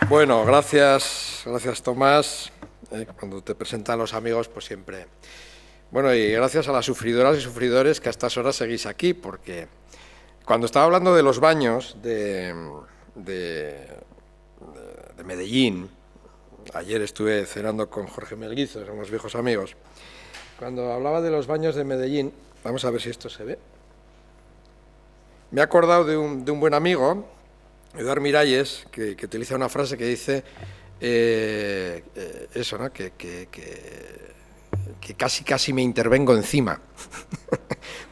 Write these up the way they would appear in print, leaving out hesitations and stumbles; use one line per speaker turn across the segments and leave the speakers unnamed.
Bueno, gracias Tomás. Cuando te presentan los amigos, pues siempre. Bueno, y gracias a las sufridoras y sufridores que a estas horas seguís aquí, porque cuando estaba hablando de los baños de Medellín, ayer estuve cenando con Jorge Melguizo, somos viejos amigos. Cuando hablaba de los baños de Medellín, vamos a ver si esto se ve. Me he acordado de un buen amigo, Eduard Miralles, que utiliza una frase que dice eso, ¿no? Que casi me intervengo encima.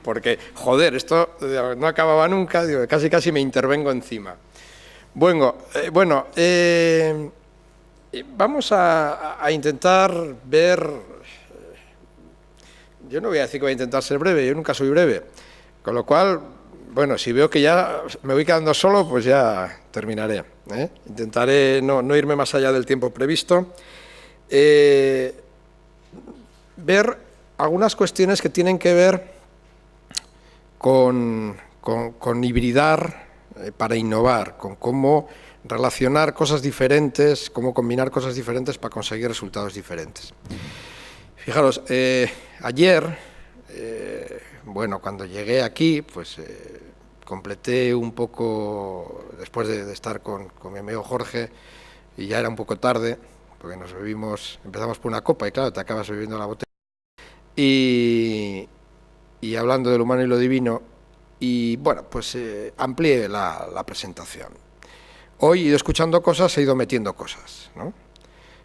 Porque, joder, esto no acababa nunca, digo, casi me intervengo encima. Bueno, vamos a intentar ver. Yo no voy a decir que voy a intentar ser breve, yo nunca soy breve, con lo cual, bueno, si veo que ya me voy quedando solo, pues ya terminaré, ¿eh? Intentaré no irme más allá del tiempo previsto. Ver algunas cuestiones que tienen que ver con hibridar para innovar, con cómo relacionar cosas diferentes, cómo combinar cosas diferentes para conseguir resultados diferentes. Fijaros, ayer, bueno, cuando llegué aquí, pues completé un poco, después de estar con mi amigo Jorge, y ya era un poco tarde, porque empezamos por una copa y claro, te acabas bebiendo la botella. Y hablando del humano y lo divino, y bueno, pues amplié la presentación. Hoy he ido escuchando cosas, he ido metiendo cosas, ¿no?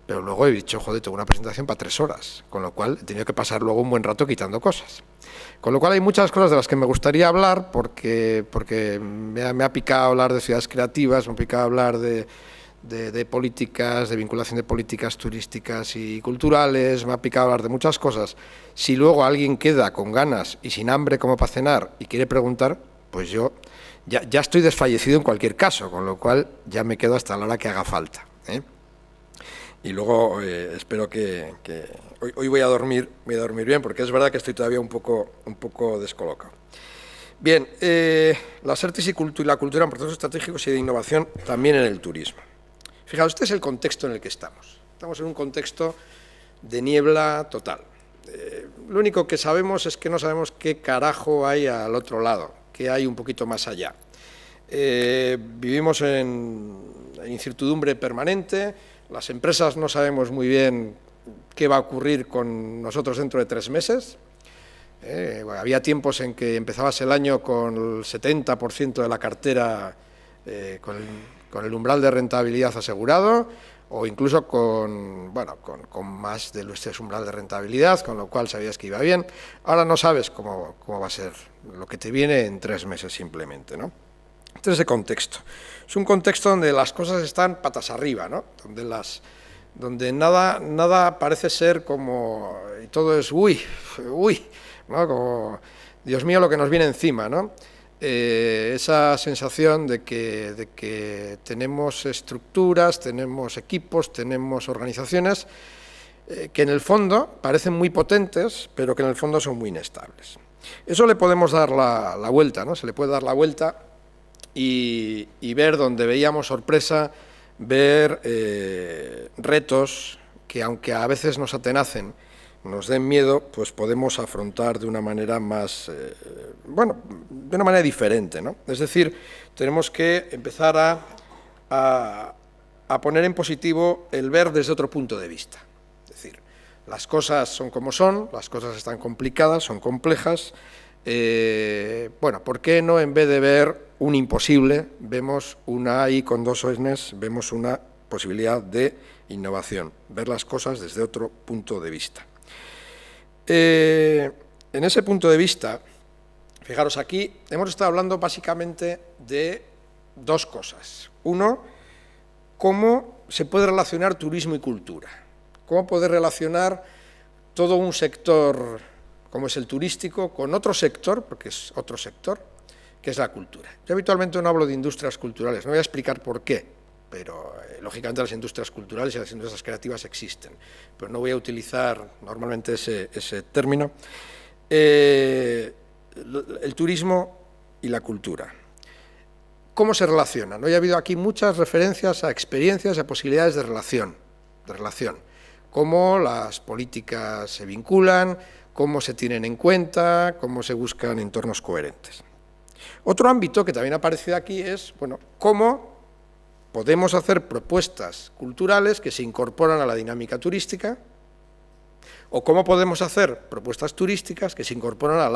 Pero luego he dicho, joder, tengo una presentación para 3 horas, con lo cual he tenido que pasar luego un buen rato quitando cosas. Con lo cual hay muchas cosas de las que me gustaría hablar, porque me ha picado hablar de ciudades creativas, me ha picado hablar de políticas, de vinculación de políticas turísticas y culturales, me ha picado hablar de muchas cosas. Si luego alguien queda con ganas y sin hambre como para cenar y quiere preguntar, pues yo ya estoy desfallecido en cualquier caso, con lo cual ya me quedo hasta la hora que haga falta, ¿eh? Y luego espero que hoy voy a dormir bien, porque es verdad que estoy todavía un poco descolocado. Bien, las ERTES y la cultura en procesos estratégicos y de innovación también en el turismo. Fijaos, este es el contexto en el que estamos. Estamos en un contexto de niebla total. Lo único que sabemos es que no sabemos qué carajo hay al otro lado, qué hay un poquito más allá. Vivimos en incertidumbre permanente, las empresas no sabemos muy bien qué va a ocurrir con nosotros dentro de 3 meses. Bueno, había tiempos en que empezabas el año con el 70% de la cartera con el umbral de rentabilidad asegurado, o incluso con más de ese umbral de rentabilidad, con lo cual sabías que iba bien. Ahora no sabes cómo va a ser lo que te viene en 3 meses simplemente, ¿no? Este es ese contexto. Es un contexto donde las cosas están patas arriba, ¿no? Donde nada parece ser como, y todo es uy, ¿no? Como, Dios mío, lo que nos viene encima, ¿no? Esa sensación de que tenemos estructuras, tenemos equipos, tenemos organizaciones que en el fondo parecen muy potentes, pero que en el fondo son muy inestables. Eso le podemos dar la vuelta, ¿no? Se le puede dar la vuelta y ver donde veíamos sorpresa, ver retos que, aunque a veces nos atenacen, nos den miedo, pues podemos afrontar de una manera más, de una manera diferente, ¿no? Es decir, tenemos que empezar a poner en positivo el ver desde otro punto de vista. Es decir, las cosas son como son, las cosas están complicadas, son complejas. ¿Por qué no, en vez de ver un imposible, vemos una I con 2 O's, vemos una posibilidad de innovación, ver las cosas desde otro punto de vista? En ese punto de vista, fijaros, aquí hemos estado hablando básicamente de 2 cosas. Uno, cómo se puede relacionar turismo y cultura, cómo poder relacionar todo un sector como es el turístico con otro sector, porque es otro sector, que es la cultura. Yo habitualmente no hablo de industrias culturales, no voy a explicar por qué, pero lógicamente las industrias culturales y las industrias creativas existen, pero no voy a utilizar normalmente ese término. El turismo y la cultura. ¿Cómo se relacionan? Hoy ha habido aquí muchas referencias a experiencias y a posibilidades de relación. Cómo las políticas se vinculan, cómo se tienen en cuenta, cómo se buscan entornos coherentes. Otro ámbito que también ha aparecido aquí es, bueno, cómo podemos hacer propuestas culturales que se incorporan a la dinámica turística, o cómo podemos hacer propuestas turísticas que se incorporan a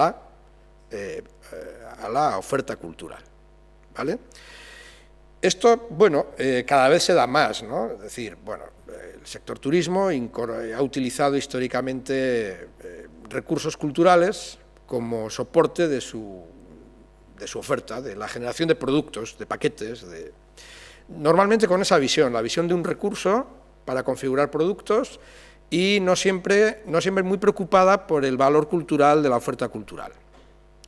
la oferta cultural, ¿vale? Esto, bueno, cada vez se da más, ¿no? Es decir, bueno, el sector turismo ha utilizado históricamente recursos culturales como soporte de su oferta, de la generación de productos, de paquetes, normalmente con esa visión, la visión de un recurso para configurar productos y no siempre muy preocupada por el valor cultural de la oferta cultural.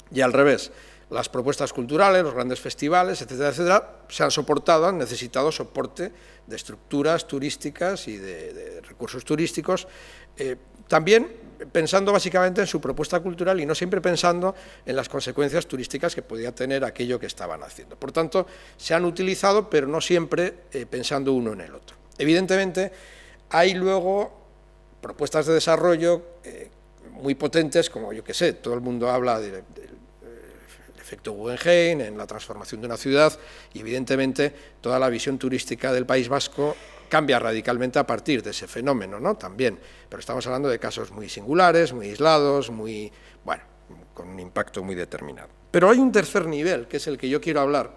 Y al revés, las propuestas culturales, los grandes festivales, etcétera, etcétera, se han soportado, han necesitado soporte de estructuras turísticas y de recursos turísticos, también pensando básicamente en su propuesta cultural y no siempre pensando en las consecuencias turísticas que podía tener aquello que estaban haciendo. Por tanto, se han utilizado, pero no siempre pensando uno en el otro. Evidentemente, hay luego propuestas de desarrollo muy potentes, como yo que sé, todo el mundo habla del efecto Guggenheim en la transformación de una ciudad y evidentemente toda la visión turística del País Vasco cambia radicalmente a partir de ese fenómeno, ¿no? También, pero estamos hablando de casos muy singulares, muy aislados, bueno, con un impacto muy determinado. Pero hay un tercer nivel, que es el que yo quiero hablar,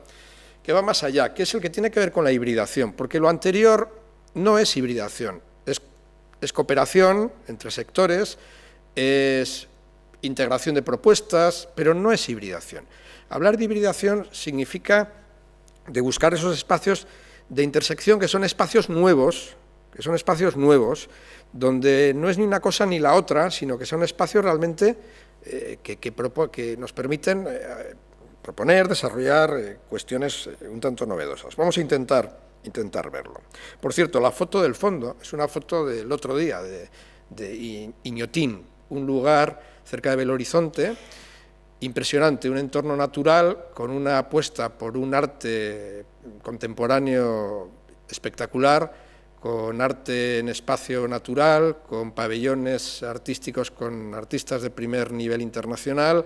que va más allá, que es el que tiene que ver con la hibridación, porque lo anterior no es hibridación, es cooperación entre sectores, es integración de propuestas, pero no es hibridación. Hablar de hibridación significa de buscar esos espacios de intersección que son espacios nuevos, donde no es ni una cosa ni la otra, sino que son espacios realmente que nos permiten proponer, desarrollar cuestiones un tanto novedosas. Vamos a intentar verlo. Por cierto, la foto del fondo es una foto del otro día, de Iñotín, un lugar cerca de Belo Horizonte, impresionante, un entorno natural con una apuesta por un arte contemporáneo espectacular, con arte en espacio natural, con pabellones artísticos con artistas de primer nivel internacional,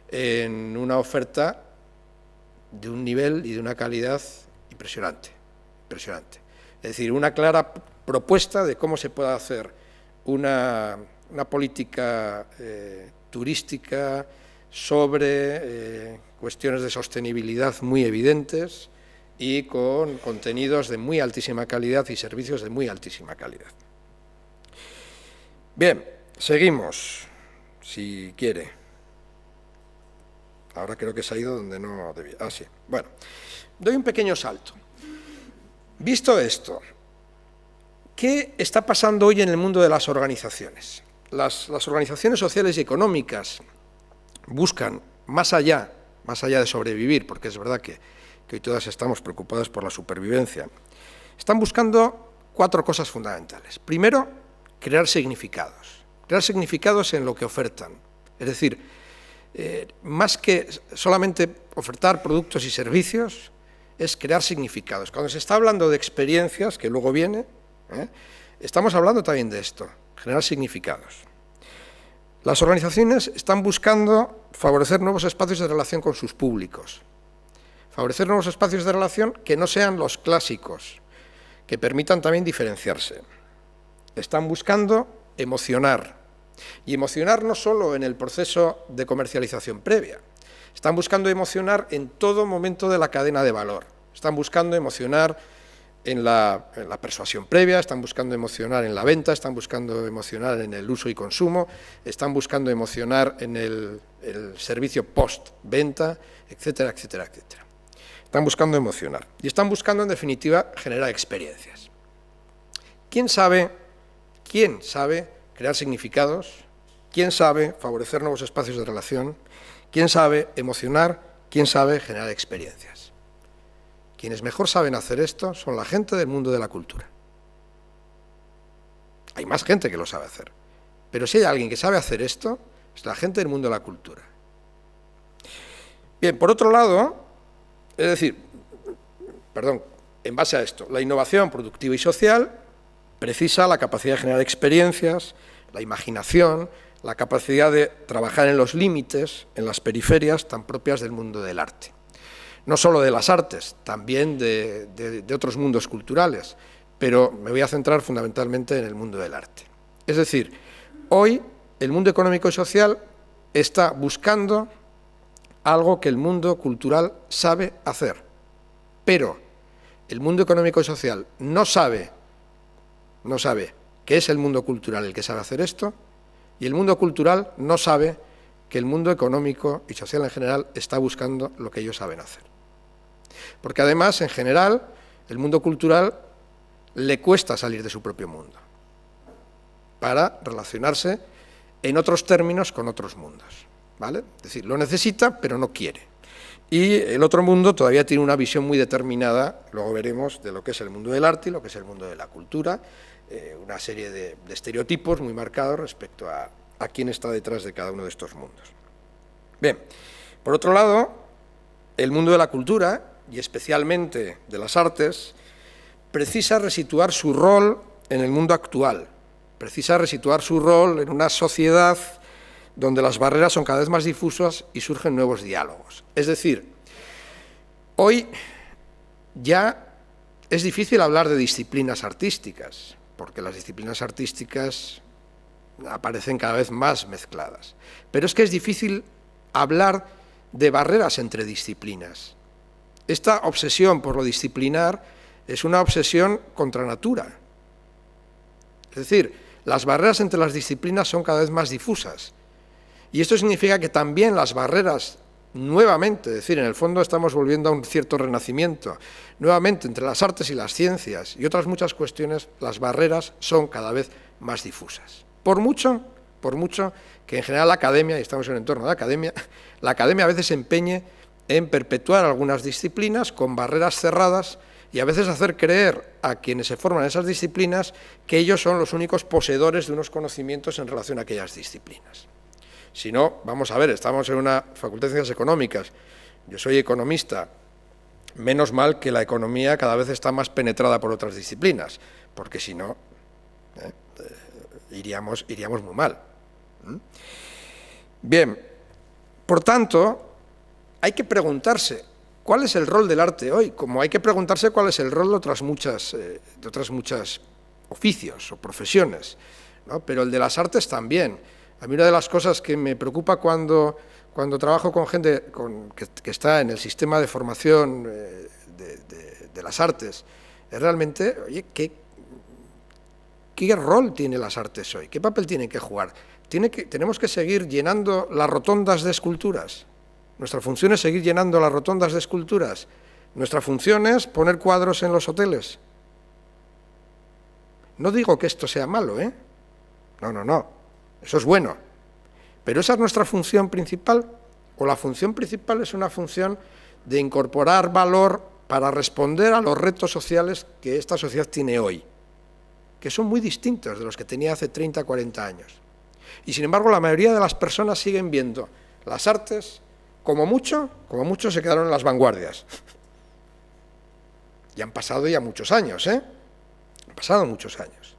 en una oferta de un nivel y de una calidad impresionante. Es decir, una clara propuesta de cómo se puede hacer una política turística sobre cuestiones de sostenibilidad muy evidentes y con contenidos de muy altísima calidad y servicios de muy altísima calidad. Bien, seguimos, si quiere. Ahora creo que se ha ido donde no debía. Ah, sí. Bueno, doy un pequeño salto. Visto esto, ¿qué está pasando hoy en el mundo de las organizaciones? Las organizaciones sociales y económicas buscan, más allá de sobrevivir, porque es verdad que hoy todas estamos preocupadas por la supervivencia, están buscando 4 cosas fundamentales. Primero, crear significados en lo que ofertan. Es decir, más que solamente ofertar productos y servicios, es crear significados. Cuando se está hablando de experiencias, que luego viene, estamos hablando también de esto, generar significados. Las organizaciones están buscando favorecer nuevos espacios de relación con sus públicos, favorecer nuevos espacios de relación que no sean los clásicos, que permitan también diferenciarse. Están buscando emocionar, y emocionar no solo en el proceso de comercialización previa, están buscando emocionar en todo momento de la cadena de valor, están buscando emocionar en la persuasión previa, están buscando emocionar en la venta, están buscando emocionar en el uso y consumo, están buscando emocionar en el servicio post-venta, etcétera, etcétera, etcétera. Están buscando emocionar y están buscando, en definitiva, generar experiencias. ¿Quién sabe crear significados? ¿Quién sabe favorecer nuevos espacios de relación? ¿Quién sabe emocionar? ¿Quién sabe generar experiencias? Quienes mejor saben hacer esto son la gente del mundo de la cultura. Hay más gente que lo sabe hacer, pero si hay alguien que sabe hacer esto, es la gente del mundo de la cultura. Bien, por otro lado, es decir, en base a esto, la innovación productiva y social precisa la capacidad de generar experiencias, la imaginación, la capacidad de trabajar en los límites, en las periferias tan propias del mundo del arte. No solo de las artes, también de otros mundos culturales, pero me voy a centrar fundamentalmente en el mundo del arte. Es decir, hoy el mundo económico y social está buscando algo que el mundo cultural sabe hacer, pero el mundo económico y social no sabe que es el mundo cultural el que sabe hacer esto, y el mundo cultural no sabe que el mundo económico y social en general está buscando lo que ellos saben hacer. Porque además, en general, el mundo cultural le cuesta salir de su propio mundo para relacionarse en otros términos con otros mundos, ¿vale? Es decir, lo necesita, pero no quiere. Y el otro mundo todavía tiene una visión muy determinada, luego veremos, de lo que es el mundo del arte y lo que es el mundo de la cultura, una serie de estereotipos muy marcados respecto a quién está detrás de cada uno de estos mundos. Bien, por otro lado, el mundo de la cultura, y especialmente de las artes, precisa resituar su rol en el mundo actual, precisa resituar su rol en una sociedad donde las barreras son cada vez más difusas y surgen nuevos diálogos. Es decir, hoy ya es difícil hablar de disciplinas artísticas, porque las disciplinas artísticas aparecen cada vez más mezcladas. Pero es que es difícil hablar de barreras entre disciplinas. Esta obsesión por lo disciplinar es una obsesión contra natura. Es decir, las barreras entre las disciplinas son cada vez más difusas. Y esto significa que también las barreras, nuevamente, es decir, en el fondo estamos volviendo a un cierto renacimiento, nuevamente entre las artes y las ciencias y otras muchas cuestiones, las barreras son cada vez más difusas. Por mucho que en general la academia, y estamos en el entorno de la academia a veces se empeñe en perpetuar algunas disciplinas con barreras cerradas y a veces hacer creer a quienes se forman en esas disciplinas que ellos son los únicos poseedores de unos conocimientos en relación a aquellas disciplinas. Si no, vamos a ver, estamos en una facultad de Ciencias Económicas, yo soy economista, menos mal que la economía cada vez está más penetrada por otras disciplinas, porque si no, iríamos muy mal. Bien, por tanto, hay que preguntarse cuál es el rol del arte hoy, como hay que preguntarse cuál es el rol de otras muchas oficios o profesiones, ¿no? Pero el de las artes también. A mí una de las cosas que me preocupa cuando trabajo con gente que está en el sistema de formación de las artes es realmente, oye, ¿qué rol tienen las artes hoy? ¿Qué papel tienen que jugar? ¿Tenemos que seguir llenando las rotondas de esculturas? ¿Nuestra función es seguir llenando las rotondas de esculturas? ¿Nuestra función es poner cuadros en los hoteles? No digo que esto sea malo, ¿eh? No. Eso es bueno, pero ¿esa es nuestra función principal? ¿O la función principal es una función de incorporar valor para responder a los retos sociales que esta sociedad tiene hoy, que son muy distintos de los que tenía hace 30, 40 años? Y sin embargo, la mayoría de las personas siguen viendo las artes, como mucho se quedaron en las vanguardias. Y han pasado ya muchos años, ¿eh? Han pasado muchos años.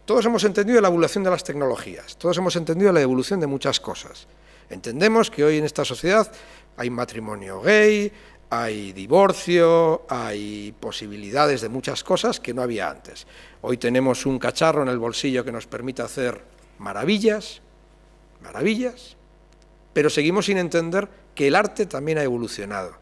Todos hemos entendido la evolución de las tecnologías, todos hemos entendido la evolución de muchas cosas. Entendemos que hoy en esta sociedad hay matrimonio gay, hay divorcio, hay posibilidades de muchas cosas que no había antes. Hoy tenemos un cacharro en el bolsillo que nos permite hacer maravillas, pero seguimos sin entender que el arte también ha evolucionado,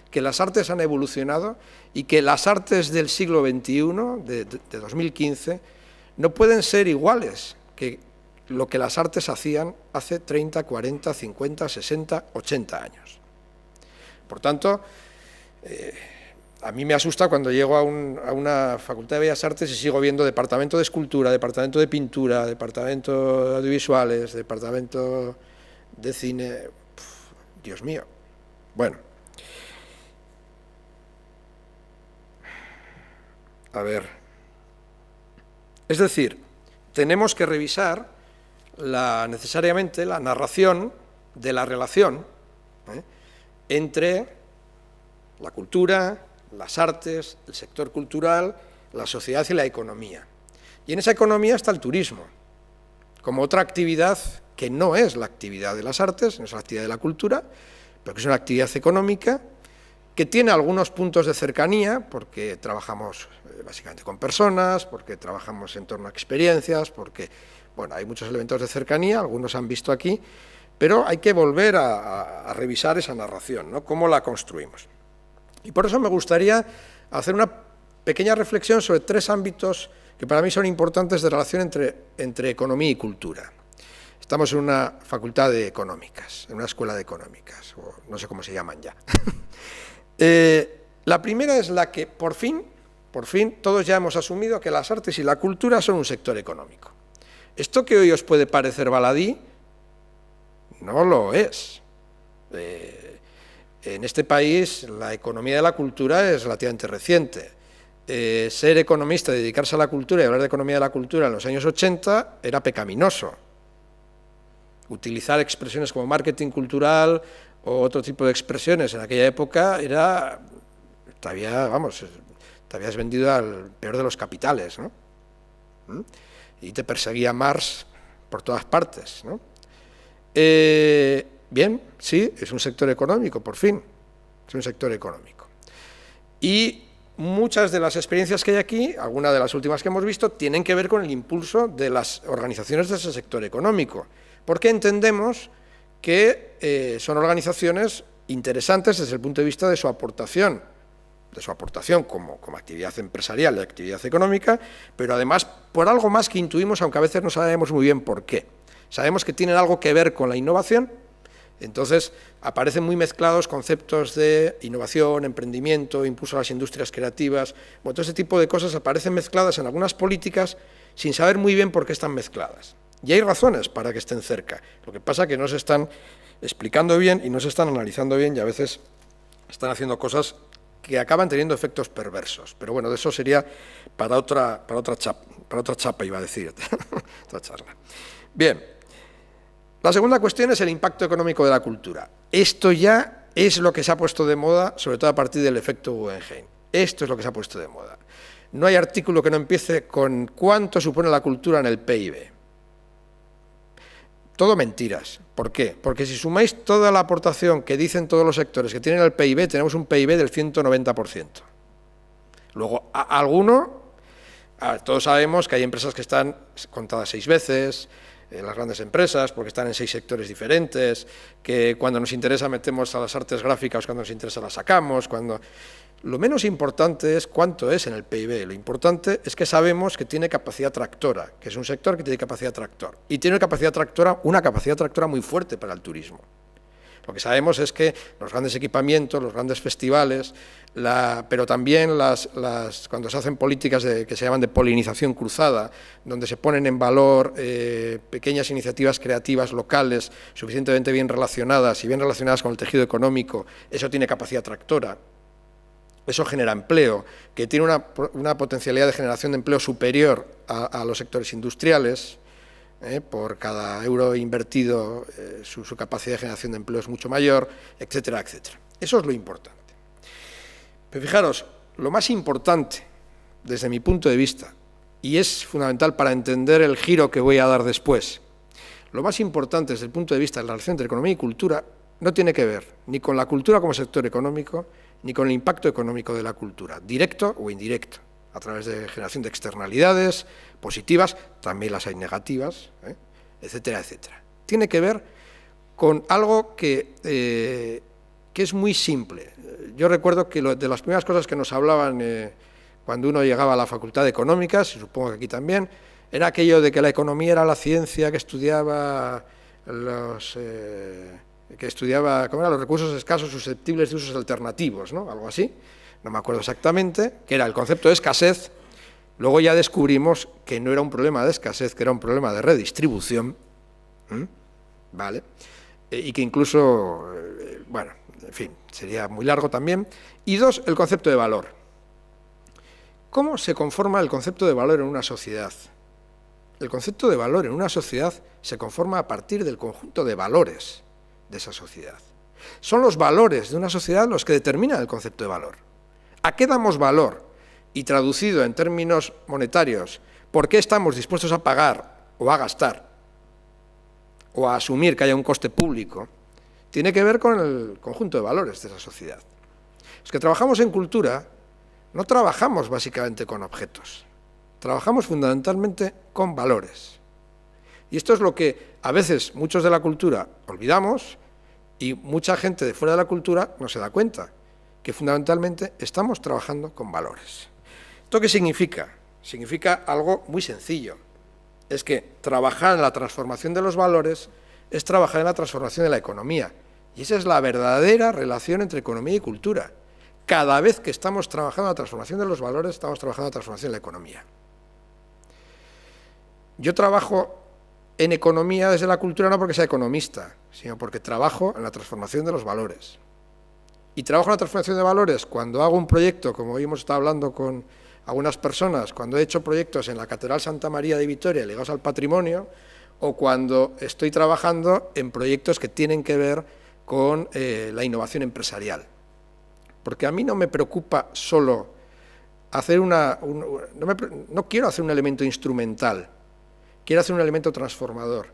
que las artes han evolucionado y que las artes del siglo XXI, de 2015, no pueden ser iguales que lo que las artes hacían hace 30, 40, 50, 60, 80 años. Por tanto, a mí me asusta cuando llego a una facultad de Bellas Artes y sigo viendo departamento de escultura, departamento de pintura, departamento de audiovisuales, departamento de cine. Dios mío. Bueno. A ver. Es decir, tenemos que revisar necesariamente la narración de la relación entre la cultura, las artes, el sector cultural, la sociedad y la economía. Y en esa economía está el turismo, como otra actividad que no es la actividad de las artes, no es la actividad de la cultura, pero que es una actividad económica que tiene algunos puntos de cercanía, porque trabajamos básicamente con personas, porque trabajamos en torno a experiencias, porque, bueno, hay muchos elementos de cercanía, algunos se han visto aquí, pero hay que volver a revisar esa narración, ¿no? Cómo la construimos. Y por eso me gustaría hacer una pequeña reflexión sobre tres ámbitos que para mí son importantes de relación entre economía y cultura. Estamos en una facultad de económicas, en una escuela de económicas, o no sé cómo se llaman ya. La primera es la que, por fin, todos ya hemos asumido que las artes y la cultura son un sector económico. Esto que hoy os puede parecer baladí, no lo es. En este país la economía de la cultura es relativamente reciente. Ser economista y dedicarse a la cultura y hablar de economía de la cultura en los años 80 era pecaminoso. Utilizar expresiones como marketing cultural o otro tipo de expresiones en aquella época era, te habías vendido al peor de los capitales, ¿no? Y te perseguía Marx por todas partes, ¿no? Bien, sí, es un sector económico, por fin, es un sector económico. Y muchas de las experiencias que hay aquí, algunas de las últimas que hemos visto, tienen que ver con el impulso de las organizaciones de ese sector económico, porque entendemos que son organizaciones interesantes desde el punto de vista de su aportación como actividad empresarial y actividad económica, pero además por algo más que intuimos, aunque a veces no sabemos muy bien por qué. Sabemos que tienen algo que ver con la innovación, entonces aparecen muy mezclados conceptos de innovación, emprendimiento, impulso a las industrias creativas, bueno, todo ese tipo de cosas aparecen mezcladas en algunas políticas sin saber muy bien por qué están mezcladas. Y hay razones para que estén cerca, lo que pasa es que no se están explicando bien y no se están analizando bien y a veces están haciendo cosas que acaban teniendo efectos perversos. Pero bueno, de eso sería para otra chapa, iba a decir, otra charla. Bien, la segunda cuestión es el impacto económico de la cultura. Esto ya es lo que se ha puesto de moda, sobre todo a partir del efecto Guggenheim. Esto es lo que se ha puesto de moda. No hay artículo que no empiece con cuánto supone la cultura en el PIB. Todo mentiras. ¿Por qué? Porque si sumáis toda la aportación que dicen todos los sectores que tienen el PIB, tenemos un PIB del 190%. Luego, todos sabemos que hay empresas que están contadas 6 veces, las grandes empresas, porque están en 6 sectores diferentes, que cuando nos interesa metemos a las artes gráficas, cuando nos interesa las sacamos, Lo menos importante es cuánto es en el PIB, lo importante es que sabemos que tiene capacidad tractora, que es un sector que tiene capacidad tractor, y tiene una capacidad tractora muy fuerte para el turismo. Lo que sabemos es que los grandes equipamientos, los grandes festivales, pero también cuando se hacen políticas que se llaman de polinización cruzada, donde se ponen en valor pequeñas iniciativas creativas locales suficientemente bien relacionadas y bien relacionadas con el tejido económico, eso tiene capacidad tractora. Eso genera empleo, que tiene una potencialidad de generación de empleo superior a los sectores industriales. Por cada euro invertido, su capacidad de generación de empleo es mucho mayor, etcétera, etcétera. Eso es lo importante. Pero fijaros, lo más importante, desde mi punto de vista, y es fundamental para entender el giro que voy a dar después, lo más importante desde el punto de vista de la relación entre economía y cultura no tiene que ver ni con la cultura como sector económico, ni con el impacto económico de la cultura, directo o indirecto, a través de generación de externalidades positivas, también las hay negativas, etcétera, etcétera. Tiene que ver con algo que es muy simple. Yo recuerdo que de las primeras cosas que nos hablaban cuando uno llegaba a la Facultad de Económicas, y supongo que aquí también, era aquello de que la economía era la ciencia que estudiaba los recursos escasos susceptibles de usos alternativos, ¿no? Algo así, no me acuerdo exactamente, que era el concepto de escasez. Luego ya descubrimos que no era un problema de escasez, que era un problema de redistribución, ¿vale? Y que incluso, bueno, en fin, sería muy largo también. Y 2, el concepto de valor. ¿Cómo se conforma el concepto de valor en una sociedad? El concepto de valor en una sociedad se conforma a partir del conjunto de valores de esa sociedad. Son los valores de una sociedad los que determinan el concepto de valor. ¿A qué damos valor? Y traducido en términos monetarios, ¿por qué estamos dispuestos a pagar o a gastar o a asumir que haya un coste público? Tiene que ver con el conjunto de valores de esa sociedad. Los que trabajamos en cultura no trabajamos básicamente con objetos, trabajamos fundamentalmente con valores. Y esto es lo que a veces muchos de la cultura olvidamos y mucha gente de fuera de la cultura no se da cuenta, que fundamentalmente estamos trabajando con valores. ¿Esto qué significa? Significa algo muy sencillo. Es que trabajar en la transformación de los valores es trabajar en la transformación de la economía. Y esa es la verdadera relación entre economía y cultura. Cada vez que estamos trabajando en la transformación de los valores, estamos trabajando en la transformación de la economía. Yo trabajo en economía desde la cultura no porque sea economista, sino porque trabajo en la transformación de los valores. Y trabajo en la transformación de valores cuando hago un proyecto, como hoy hemos estado hablando con algunas personas, cuando he hecho proyectos en la Catedral Santa María de Vitoria ligados al patrimonio, o cuando estoy trabajando en proyectos que tienen que ver con la innovación empresarial. Porque a mí no me preocupa solo hacer no quiero hacer un elemento instrumental, quiero hacer un elemento transformador.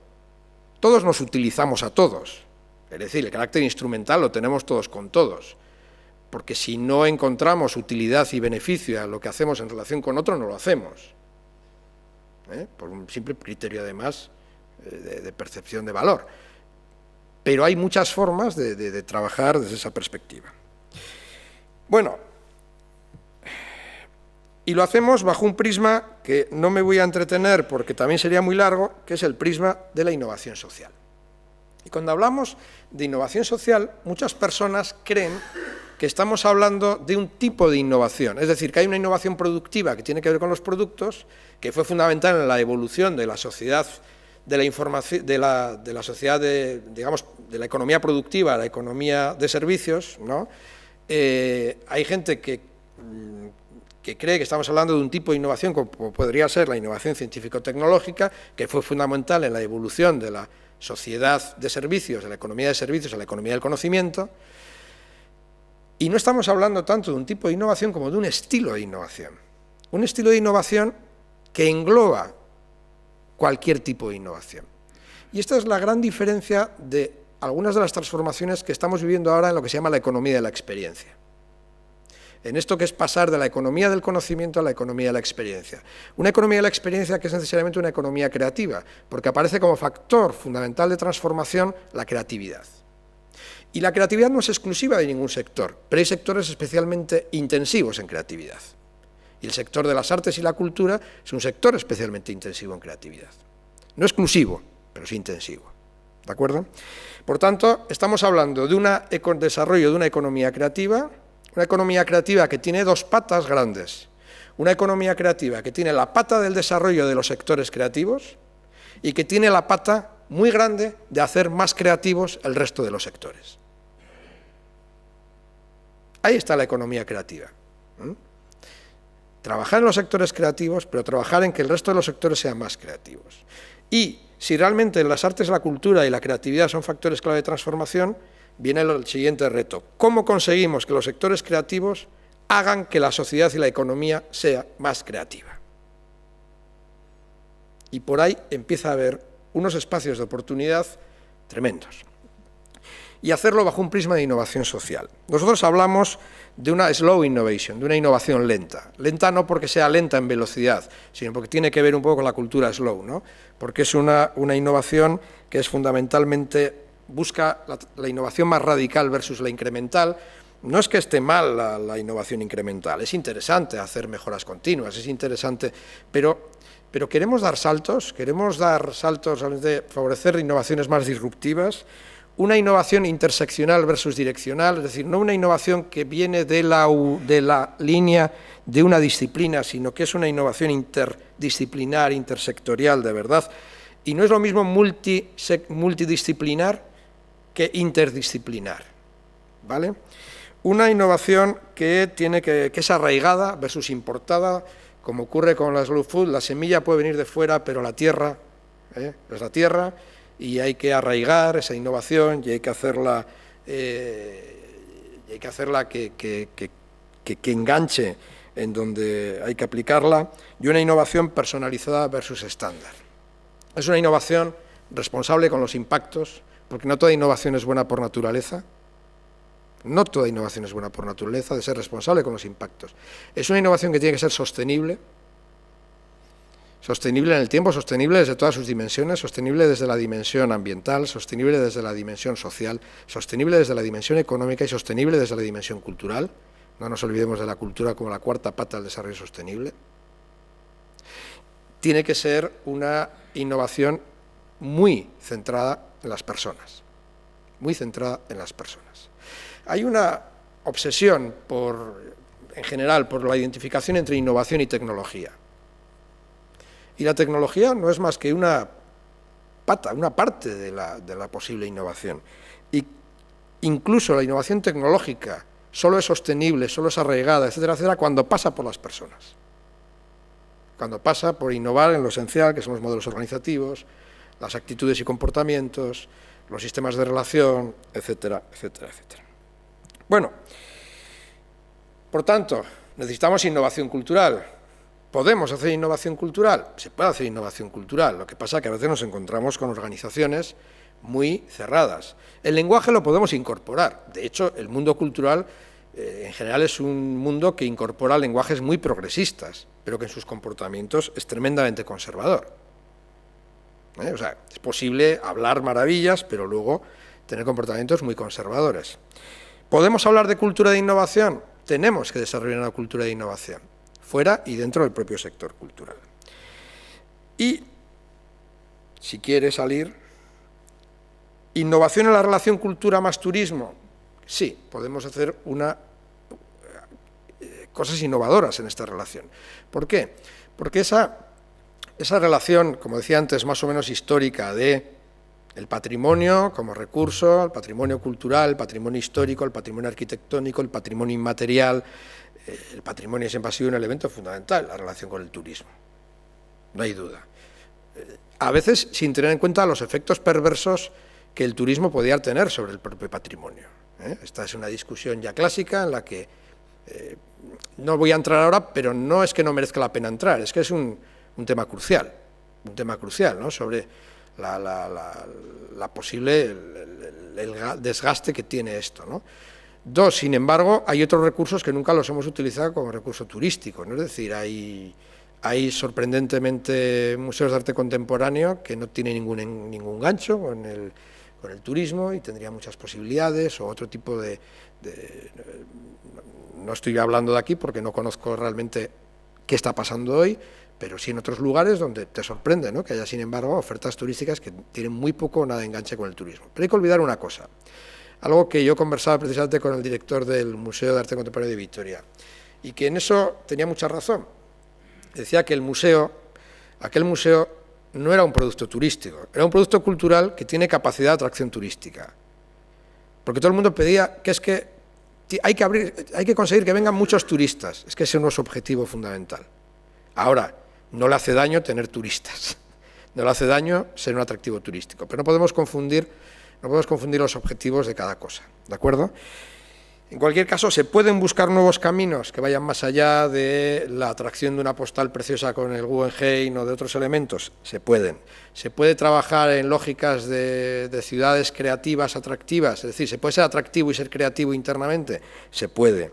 Todos nos utilizamos a todos, es decir, el carácter instrumental lo tenemos todos con todos, porque si no encontramos utilidad y beneficio a lo que hacemos en relación con otro, no lo hacemos, por un simple criterio además de percepción de valor. Pero hay muchas formas de trabajar desde esa perspectiva. Bueno, y lo hacemos bajo un prisma que no me voy a entretener porque también sería muy largo, que es el prisma de la innovación social. Y cuando hablamos de innovación social, muchas personas creen que estamos hablando de un tipo de innovación, es decir, que hay una innovación productiva que tiene que ver con los productos, que fue fundamental en la evolución de la sociedad de la información, de la sociedad digamos, de la economía productiva a la economía de servicios, ¿no? Hay gente que cree que estamos hablando de un tipo de innovación como podría ser la innovación científico-tecnológica, que fue fundamental en la evolución de la sociedad de servicios, de la economía de servicios a la economía del conocimiento, y no estamos hablando tanto de un tipo de innovación como de un estilo de innovación. Un estilo de innovación que engloba cualquier tipo de innovación. Y esta es la gran diferencia de algunas de las transformaciones que estamos viviendo ahora en lo que se llama la economía de la experiencia. En esto que es pasar de la economía del conocimiento a la economía de la experiencia. Una economía de la experiencia que es necesariamente una economía creativa, porque aparece como factor fundamental de transformación la creatividad. Y la creatividad no es exclusiva de ningún sector, pero hay sectores especialmente intensivos en creatividad. Y el sector de las artes y la cultura es un sector especialmente intensivo en creatividad. No exclusivo, pero sí intensivo. ¿De acuerdo? Por tanto, estamos hablando de un desarrollo de una economía creativa que tiene dos patas grandes. Una economía creativa que tiene la pata del desarrollo de los sectores creativos y que tiene la pata muy grande de hacer más creativos el resto de los sectores. Ahí está la economía creativa. Trabajar en los sectores creativos, pero trabajar en que el resto de los sectores sean más creativos. Y si realmente las artes, la cultura y la creatividad son factores clave de transformación, viene el siguiente reto. ¿Cómo conseguimos que los sectores creativos hagan que la sociedad y la economía sea más creativa? Y por ahí empieza a haber unos espacios de oportunidad tremendos. Y hacerlo bajo un prisma de innovación social. Nosotros hablamos de una slow innovation, de una innovación lenta. Lenta no porque sea lenta en velocidad, sino porque tiene que ver un poco con la cultura slow, ¿no? Porque es una innovación que es fundamentalmente, busca la innovación más radical versus la incremental. No es que esté mal la innovación incremental, es interesante hacer mejoras continuas, es interesante, pero queremos dar saltos de favorecer innovaciones más disruptivas, una innovación interseccional versus direccional, es decir, no una innovación que viene de la línea de una disciplina, sino que es una innovación interdisciplinar, intersectorial de verdad, y no es lo mismo multidisciplinar que interdisciplinar, ¿vale? Una innovación que es arraigada versus importada, como ocurre con la slow food, la semilla puede venir de fuera, pero la tierra es la tierra, y hay que arraigar esa innovación y hay que hacerla que que enganche en donde hay que aplicarla, y una innovación personalizada versus estándar. Es una innovación responsable con los impactos, porque no toda innovación es buena por naturaleza. No toda innovación es buena por naturaleza, de ser responsable con los impactos. Es una innovación que tiene que ser sostenible, sostenible en el tiempo, sostenible desde todas sus dimensiones, sostenible desde la dimensión ambiental, sostenible desde la dimensión social, sostenible desde la dimensión económica y sostenible desde la dimensión cultural. No nos olvidemos de la cultura como la cuarta pata del desarrollo sostenible. Tiene que ser una innovación muy centrada en las personas, muy centrada en las personas. Hay una obsesión, en general, por la identificación entre innovación y tecnología. Y la tecnología no es más que una pata, una parte de la posible innovación. Y incluso la innovación tecnológica solo es sostenible, solo es arraigada, etcétera, etcétera, cuando pasa por las personas. Cuando pasa por innovar en lo esencial, que son los modelos organizativos, las actitudes y comportamientos, los sistemas de relación, etcétera, etcétera, etcétera. Bueno, por tanto, necesitamos innovación cultural. ¿Podemos hacer innovación cultural? Se puede hacer innovación cultural, lo que pasa es que a veces nos encontramos con organizaciones muy cerradas. El lenguaje lo podemos incorporar, de hecho, el mundo cultural en general es un mundo que incorpora lenguajes muy progresistas, pero que en sus comportamientos es tremendamente conservador. O sea, es posible hablar maravillas, pero luego tener comportamientos muy conservadores. ¿Podemos hablar de cultura de innovación? Tenemos que desarrollar una cultura de innovación, fuera y dentro del propio sector cultural. Y, si quiere salir, ¿innovación en la relación cultura más turismo? Sí, podemos hacer cosas innovadoras en esta relación. ¿Por qué? Porque esa relación, como decía antes, más o menos histórica de el patrimonio como recurso, el patrimonio cultural, el patrimonio histórico, el patrimonio arquitectónico, el patrimonio inmaterial, el patrimonio siempre ha sido un elemento fundamental, la relación con el turismo, no hay duda. A veces sin tener en cuenta los efectos perversos que el turismo podía tener sobre el propio patrimonio. Esta es una discusión ya clásica en la que no voy a entrar ahora, pero no es que no merezca la pena entrar, es que es un tema crucial, ¿no? Sobre la posible el desgaste que tiene esto, ¿no? Dos, sin embargo, hay otros recursos que nunca los hemos utilizado como recurso turístico, ¿no? Es decir, hay sorprendentemente museos de arte contemporáneo que no tienen ningún gancho con el turismo y tendría muchas posibilidades, o otro tipo no estoy hablando de aquí porque no conozco realmente qué está pasando hoy, pero sí en otros lugares donde te sorprende, ¿no?, que haya, sin embargo, ofertas turísticas que tienen muy poco o nada de enganche con el turismo. Pero hay que olvidar una cosa, algo que yo conversaba precisamente con el director del Museo de Arte Contemporáneo de Vitoria, y que en eso tenía mucha razón. Decía que aquel museo no era un producto turístico, era un producto cultural que tiene capacidad de atracción turística. Porque todo el mundo pedía que es que hay que conseguir que vengan muchos turistas, es que ese no es su objetivo fundamental. Ahora, no le hace daño tener turistas, no le hace daño ser un atractivo turístico, pero no podemos confundir los objetivos de cada cosa, ¿de acuerdo? En cualquier caso, se pueden buscar nuevos caminos que vayan más allá de la atracción de una postal preciosa con el Guggenheim o de otros elementos, se pueden. Se puede trabajar en lógicas de ciudades creativas, atractivas, es decir, ¿se puede ser atractivo y ser creativo internamente? Se puede.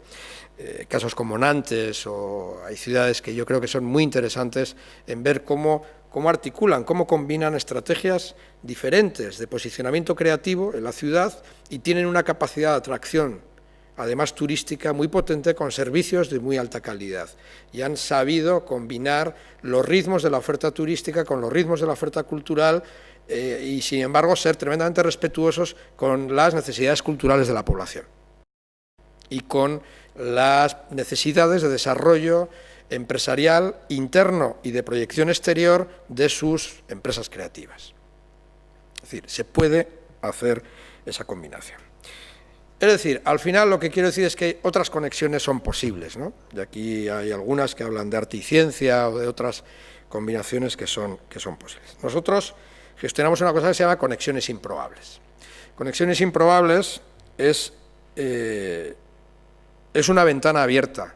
Casos como Nantes, o hay ciudades que yo creo que son muy interesantes en ver cómo articulan, cómo combinan estrategias diferentes de posicionamiento creativo en la ciudad y tienen una capacidad de atracción, además turística, muy potente, con servicios de muy alta calidad. Y han sabido combinar los ritmos de la oferta turística con los ritmos de la oferta cultural y, sin embargo, ser tremendamente respetuosos con las necesidades culturales de la población y con las necesidades de desarrollo empresarial interno y de proyección exterior de sus empresas creativas. Es decir, se puede hacer esa combinación. Es decir, al final lo que quiero decir es que otras conexiones son posibles, ¿no? Y aquí hay algunas que hablan de arte y ciencia o de otras combinaciones que son posibles. Nosotros gestionamos una cosa que se llama conexiones improbables. Conexiones improbables es es una ventana abierta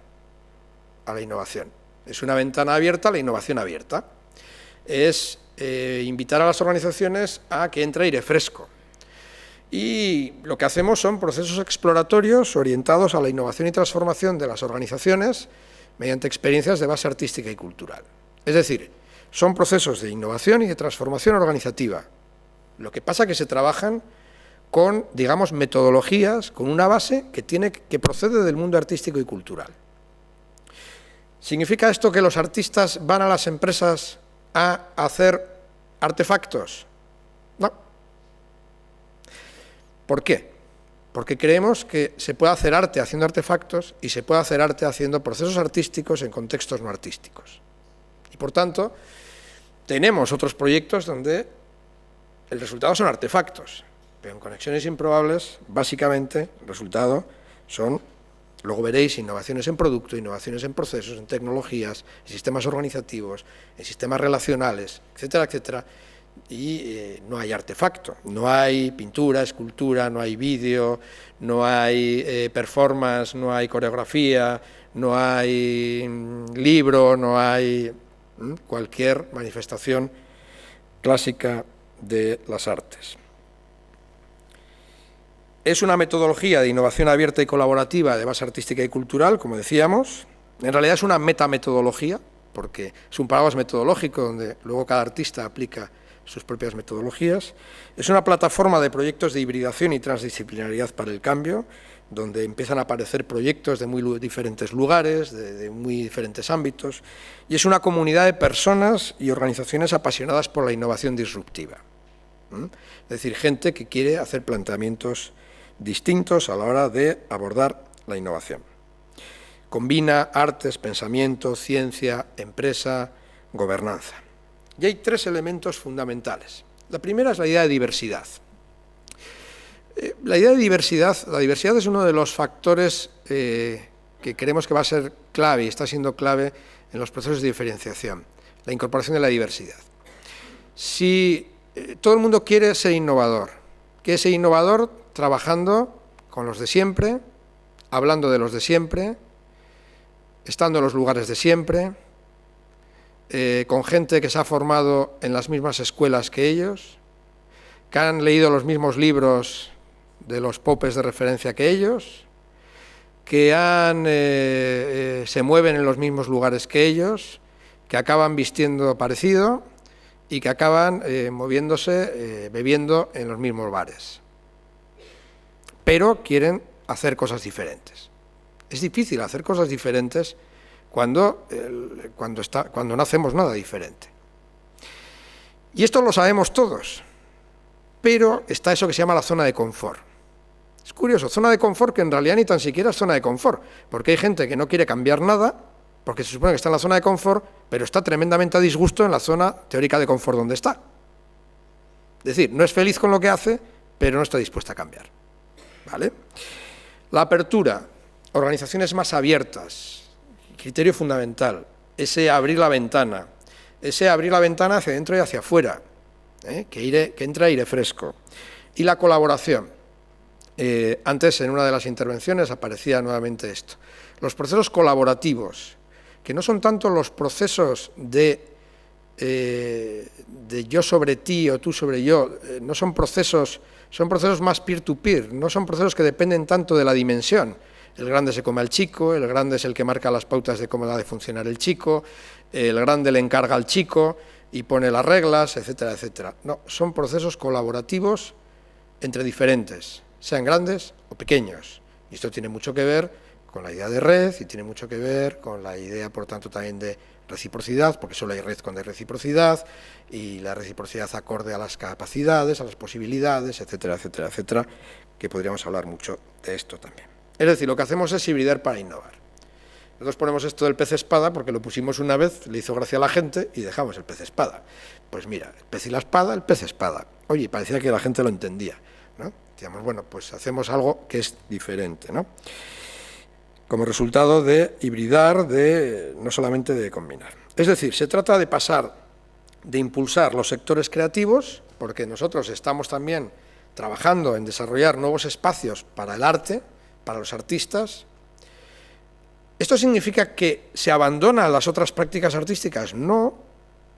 a la innovación, es una ventana abierta a la innovación abierta, es invitar a las organizaciones a que entre aire fresco. Y lo que hacemos son procesos exploratorios orientados a la innovación y transformación de las organizaciones mediante experiencias de base artística y cultural. Es decir, son procesos de innovación y de transformación organizativa. Lo que pasa es que se trabajan con, digamos, metodologías, con una base que procede del mundo artístico y cultural. ¿Significa esto que los artistas van a las empresas a hacer artefactos? No. ¿Por qué? Porque creemos que se puede hacer arte haciendo artefactos y se puede hacer arte haciendo procesos artísticos en contextos no artísticos. Y por tanto, tenemos otros proyectos donde el resultado son artefactos, pero en Conexiones Improbables, básicamente, el resultado son, luego veréis, innovaciones en producto, innovaciones en procesos, en tecnologías, en sistemas organizativos, en sistemas relacionales, etcétera, etcétera, y no hay artefacto, no hay pintura, escultura, no hay vídeo, no hay performance, no hay coreografía, no hay libro, no hay cualquier manifestación clásica de las artes. Es una metodología de innovación abierta y colaborativa de base artística y cultural, como decíamos. En realidad es una metametodología, porque es un paraguas metodológico donde luego cada artista aplica sus propias metodologías. Es una plataforma de proyectos de hibridación y transdisciplinariedad para el cambio, donde empiezan a aparecer proyectos de muy diferentes lugares, de muy diferentes ámbitos, y es una comunidad de personas y organizaciones apasionadas por la innovación disruptiva. Es decir, gente que quiere hacer planteamientos distintos a la hora de abordar la innovación. Combina artes, pensamiento, ciencia, empresa, gobernanza. Y hay tres elementos fundamentales. La primera es la idea de diversidad. La idea de diversidad es uno de los factores que creemos que va a ser clave y está siendo clave en los procesos de diferenciación, la incorporación de la diversidad. Si todo el mundo quiere ser innovador trabajando con los de siempre, hablando de los de siempre, estando en los lugares de siempre, con gente que se ha formado en las mismas escuelas que ellos, que han leído los mismos libros de los popes de referencia que ellos, que se mueven en los mismos lugares que ellos, que acaban vistiendo parecido y que acaban moviéndose, bebiendo en los mismos bares. Pero quieren hacer cosas diferentes. Es difícil hacer cosas diferentes cuando no hacemos nada diferente. Y esto lo sabemos todos, pero está eso que se llama la zona de confort. Es curioso, zona de confort que en realidad ni tan siquiera es zona de confort, porque hay gente que no quiere cambiar nada, porque se supone que está en la zona de confort, pero está tremendamente a disgusto en la zona teórica de confort donde está. Es decir, no es feliz con lo que hace, pero no está dispuesta a cambiar. ¿Vale? La apertura, organizaciones más abiertas, criterio fundamental, ese abrir la ventana hacia dentro y hacia afuera, que entre aire fresco. Y la colaboración. Antes, en una de las intervenciones, aparecía nuevamente esto. Los procesos colaborativos, que no son tanto los procesos de yo sobre ti o tú sobre yo, no son procesos, son procesos más peer-to-peer, no son procesos que dependen tanto de la dimensión. El grande se come al chico, el grande es el que marca las pautas de cómo ha de funcionar el chico, el grande le encarga al chico y pone las reglas, etcétera, etcétera. No, son procesos colaborativos entre diferentes, sean grandes o pequeños. Y esto tiene mucho que ver con la idea de red y tiene mucho que ver con la idea, por tanto, también de reciprocidad, porque solo hay red cuando hay reciprocidad, y la reciprocidad acorde a las capacidades, a las posibilidades, etcétera, etcétera, etcétera, que podríamos hablar mucho de esto también. Es decir, lo que hacemos es hibridar para innovar. Nosotros ponemos esto del pez espada porque lo pusimos una vez, le hizo gracia a la gente y dejamos el pez espada. Pues mira, el pez y la espada, el pez espada. Oye, parecía que la gente lo entendía, ¿no? Decíamos, bueno, pues hacemos algo que es diferente, ¿no? Como resultado de hibridar, no solamente de combinar. Es decir, se trata de pasar, de impulsar los sectores creativos, porque nosotros estamos también trabajando en desarrollar nuevos espacios para el arte, para los artistas, ¿Esto significa que se abandonan las otras prácticas artísticas? No,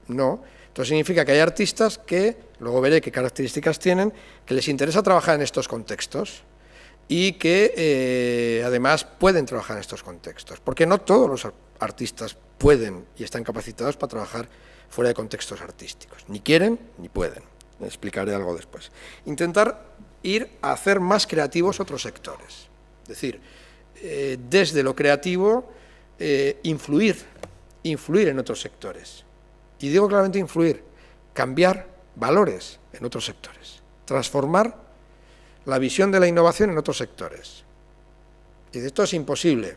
no. Esto significa que hay artistas que, luego veré qué características tienen, que les interesa trabajar en estos contextos y que además pueden trabajar en estos contextos, porque no todos los artistas pueden y están capacitados para trabajar fuera de contextos artísticos, ni quieren ni pueden. Explicaré algo después. Intentar ir a hacer más creativos otros sectores, es decir, desde lo creativo influir en otros sectores. Y digo claramente influir, cambiar valores en otros sectores, transformar la visión de la innovación en otros sectores. Y de esto es imposible.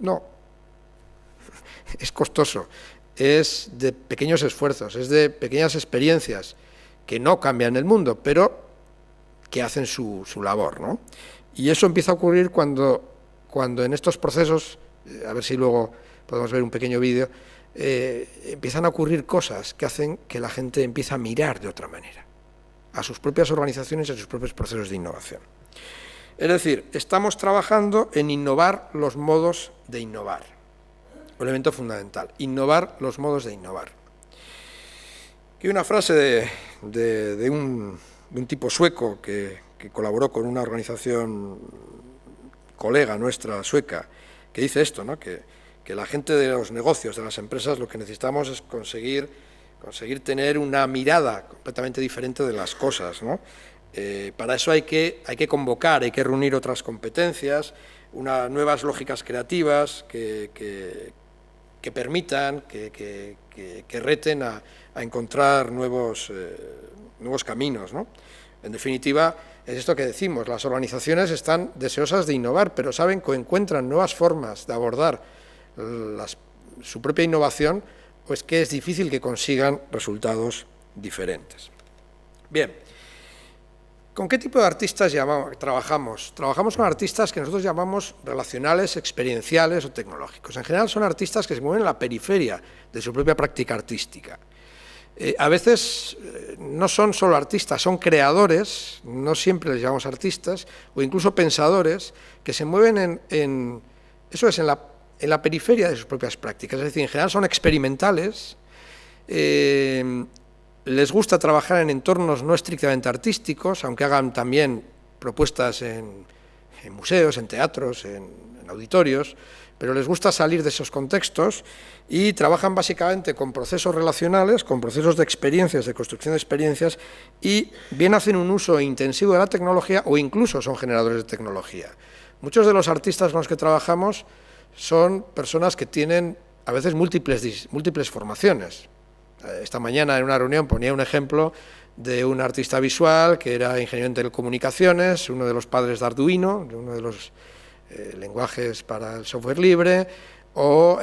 No, es costoso, es de pequeños esfuerzos, es de pequeñas experiencias que no cambian el mundo, pero que hacen su labor, ¿no? Y eso empieza a ocurrir cuando en estos procesos, a ver si luego podemos ver un pequeño vídeo, empiezan a ocurrir cosas que hacen que la gente empiece a mirar de otra manera a sus propias organizaciones y a sus propios procesos de innovación. Es decir, estamos trabajando en innovar los modos de innovar. Un elemento fundamental, innovar los modos de innovar. Aquí hay una frase de un tipo sueco que colaboró con una organización colega nuestra sueca, que dice esto, ¿no? que la gente de los negocios, de las empresas, lo que necesitamos es conseguir tener una mirada completamente diferente de las cosas, ¿no? Para eso hay que convocar, hay que reunir otras competencias, nuevas lógicas creativas que permitan, que reten a encontrar nuevos caminos, ¿no? En definitiva, es esto que decimos, las organizaciones están deseosas de innovar, pero saben que encuentran nuevas formas de abordar su propia innovación, pues que es difícil que consigan resultados diferentes. Bien, ¿con qué tipo de artistas trabajamos? Trabajamos con artistas que nosotros llamamos relacionales, experienciales o tecnológicos. En general son artistas que se mueven en la periferia de su propia práctica artística. A veces no son solo artistas, son creadores, no siempre les llamamos artistas, o incluso pensadores, que se mueven en la periferia de sus propias prácticas. Es decir, en general son experimentales, les gusta trabajar en entornos no estrictamente artísticos, aunque hagan también propuestas en museos, en teatros, en auditorios, pero les gusta salir de esos contextos y trabajan básicamente con procesos relacionales, con procesos de experiencias, de construcción de experiencias, y bien hacen un uso intensivo de la tecnología o incluso son generadores de tecnología. Muchos de los artistas con los que trabajamos son personas que tienen a veces múltiples formaciones. Esta mañana en una reunión ponía un ejemplo de un artista visual que era ingeniero en telecomunicaciones, uno de los padres de Arduino, uno de los lenguajes para el software libre, o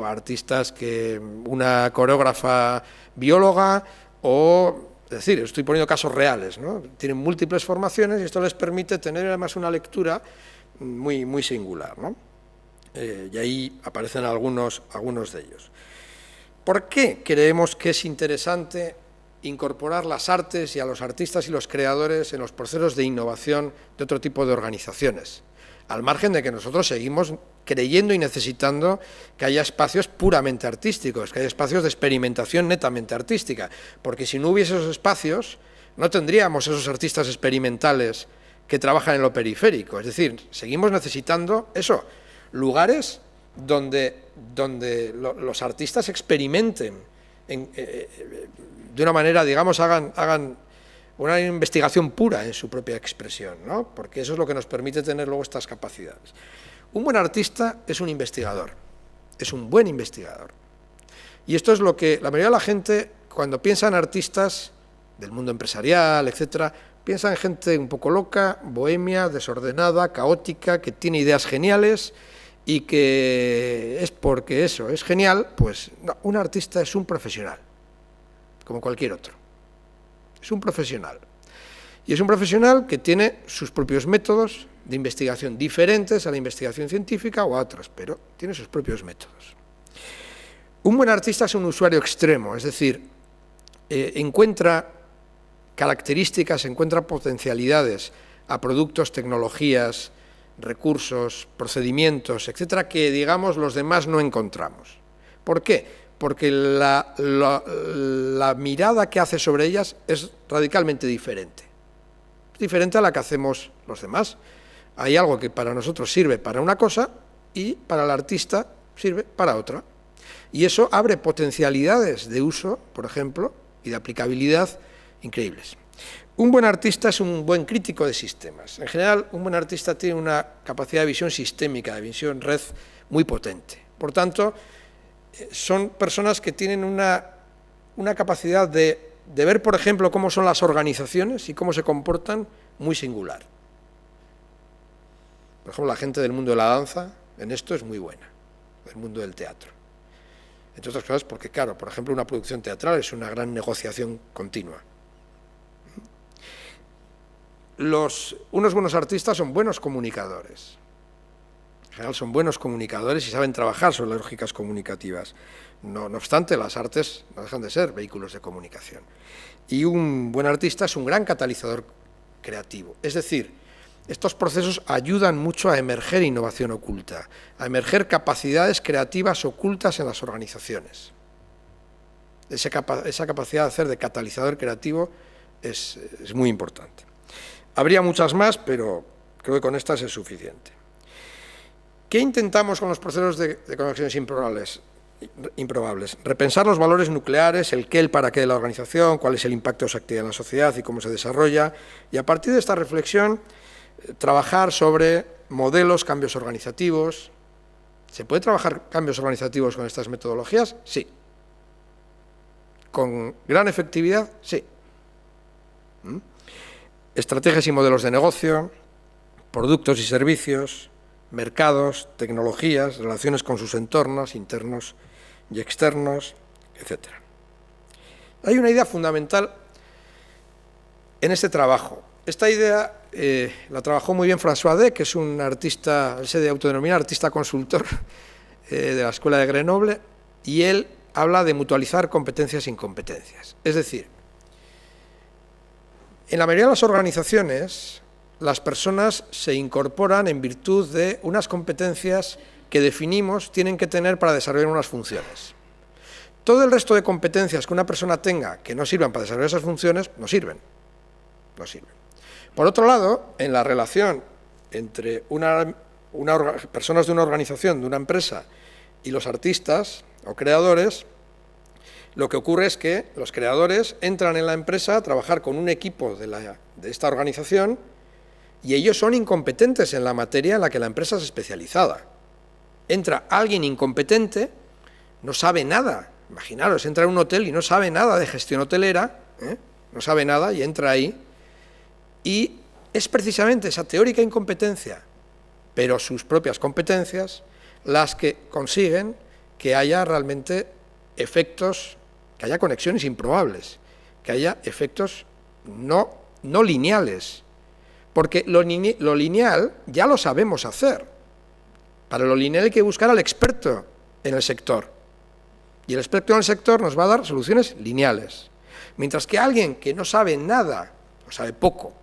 artistas una coreógrafa bióloga, es decir, estoy poniendo casos reales, ¿no? Tienen múltiples formaciones y esto les permite tener además una lectura muy singular, ¿no? Y ahí aparecen algunos de ellos. ¿Por qué creemos que es interesante incorporar las artes y a los artistas y los creadores en los procesos de innovación de otro tipo de organizaciones? Al margen de que nosotros seguimos creyendo y necesitando que haya espacios puramente artísticos, que haya espacios de experimentación netamente artística, porque si no hubiese esos espacios, no tendríamos esos artistas experimentales que trabajan en lo periférico. Es decir, seguimos necesitando eso, lugares donde los artistas experimenten de una manera, digamos, hagan una investigación pura en su propia expresión, ¿no? Porque eso es lo que nos permite tener luego estas capacidades. Un buen artista es un investigador, es un buen investigador. Y esto es lo que la mayoría de la gente, cuando piensa en artistas del mundo empresarial, etcétera, piensa en gente un poco loca, bohemia, desordenada, caótica, que tiene ideas geniales y que es porque eso es genial. Pues no, un artista es un profesional, como cualquier otro. Es un profesional. Y es un profesional que tiene sus propios métodos de investigación diferentes a la investigación científica o a otros, pero tiene sus propios métodos. Un buen artista es un usuario extremo, es decir, encuentra características, encuentra potencialidades a productos, tecnologías, recursos, procedimientos, etcétera, que, digamos, los demás no encontramos. ¿Por qué? Porque la mirada que hace sobre ellas es radicalmente diferente. Es diferente a la que hacemos los demás. Hay algo que para nosotros sirve para una cosa y para el artista sirve para otra. Y eso abre potencialidades de uso, por ejemplo, y de aplicabilidad increíbles. Un buen artista es un buen crítico de sistemas. En general, un buen artista tiene una capacidad de visión sistémica, de visión red muy potente. Por tanto, son personas que tienen una capacidad de ver, por ejemplo, cómo son las organizaciones y cómo se comportan muy singular. Por ejemplo, la gente del mundo de la danza en esto es muy buena, del mundo del teatro. Entre otras cosas porque, claro, por ejemplo, una producción teatral es una gran negociación continua. Unos buenos artistas son buenos comunicadores. En general son buenos comunicadores y saben trabajar sobre las lógicas comunicativas. No obstante, las artes no dejan de ser vehículos de comunicación. Y un buen artista es un gran catalizador creativo. Es decir, estos procesos ayudan mucho a emerger innovación oculta, a emerger capacidades creativas ocultas en las organizaciones. Esa capacidad de hacer de catalizador creativo es muy importante. Habría muchas más, pero creo que con estas es suficiente. ¿Qué intentamos con los procesos de conexiones improbables? Repensar los valores nucleares, el qué, el para qué de la organización, cuál es el impacto de su actividad en la sociedad y cómo se desarrolla, y a partir de esta reflexión, trabajar sobre modelos, cambios organizativos. ¿Se puede trabajar cambios organizativos con estas metodologías? Sí. ¿Con gran efectividad? Sí. Estrategias y modelos de negocio, productos y servicios, mercados, tecnologías, relaciones con sus entornos internos y externos, etc. Hay una idea fundamental en este trabajo. Esta idea la trabajó muy bien François D, que es un artista, él se autodenomina artista consultor de la Escuela de Grenoble, y él habla de mutualizar competencias e incompetencias. Es decir, en la mayoría de las organizaciones, las personas se incorporan en virtud de unas competencias que definimos tienen que tener para desarrollar unas funciones. Todo el resto de competencias que una persona tenga que no sirvan para desarrollar esas funciones, no sirven. No sirven. Por otro lado, en la relación entre personas de una organización, de una empresa, y los artistas o creadores, lo que ocurre es que los creadores entran en la empresa a trabajar con un equipo de esta organización y ellos son incompetentes en la materia en la que la empresa es especializada. Entra alguien incompetente, no sabe nada. Imaginaros, entra en un hotel y no sabe nada de gestión hotelera, no sabe nada y entra ahí. Y es precisamente esa teórica incompetencia, pero sus propias competencias, las que consiguen que haya realmente efectos, que haya conexiones improbables, que haya efectos no lineales, porque lo lineal ya lo sabemos hacer. Para lo lineal hay que buscar al experto en el sector, y el experto en el sector nos va a dar soluciones lineales, mientras que alguien que no sabe nada, o sabe poco,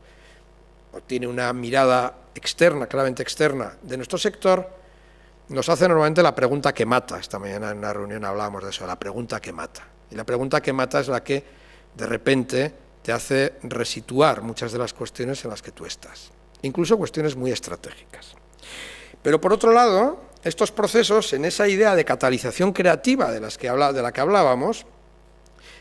o tiene una mirada externa, claramente externa, de nuestro sector, nos hace normalmente la pregunta que mata. Esta mañana en una reunión hablábamos de eso, la pregunta que mata. Y la pregunta que mata es la que, de repente, te hace resituar muchas de las cuestiones en las que tú estás, incluso cuestiones muy estratégicas. Pero, por otro lado, estos procesos, en esa idea de catalización creativa de la que hablábamos,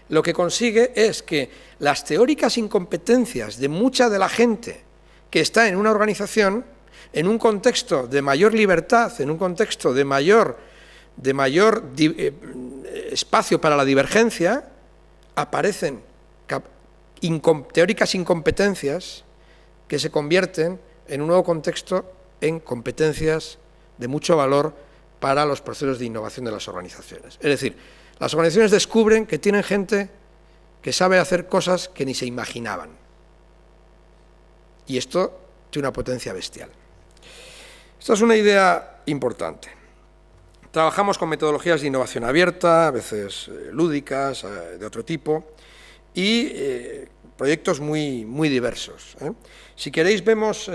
lo que consigue es que las teóricas incompetencias de mucha de la gente que está en una organización, en un contexto de mayor libertad, en un contexto de mayor espacio para la divergencia, aparecen teóricas incompetencias que se convierten en un nuevo contexto en competencias de mucho valor para los procesos de innovación de las organizaciones. Es decir, las organizaciones descubren que tienen gente que sabe hacer cosas que ni se imaginaban. Y esto tiene una potencia bestial. Esta es una idea importante. Trabajamos con metodologías de innovación abierta, a veces lúdicas, de otro tipo, y proyectos muy diversos. Si queréis, vemos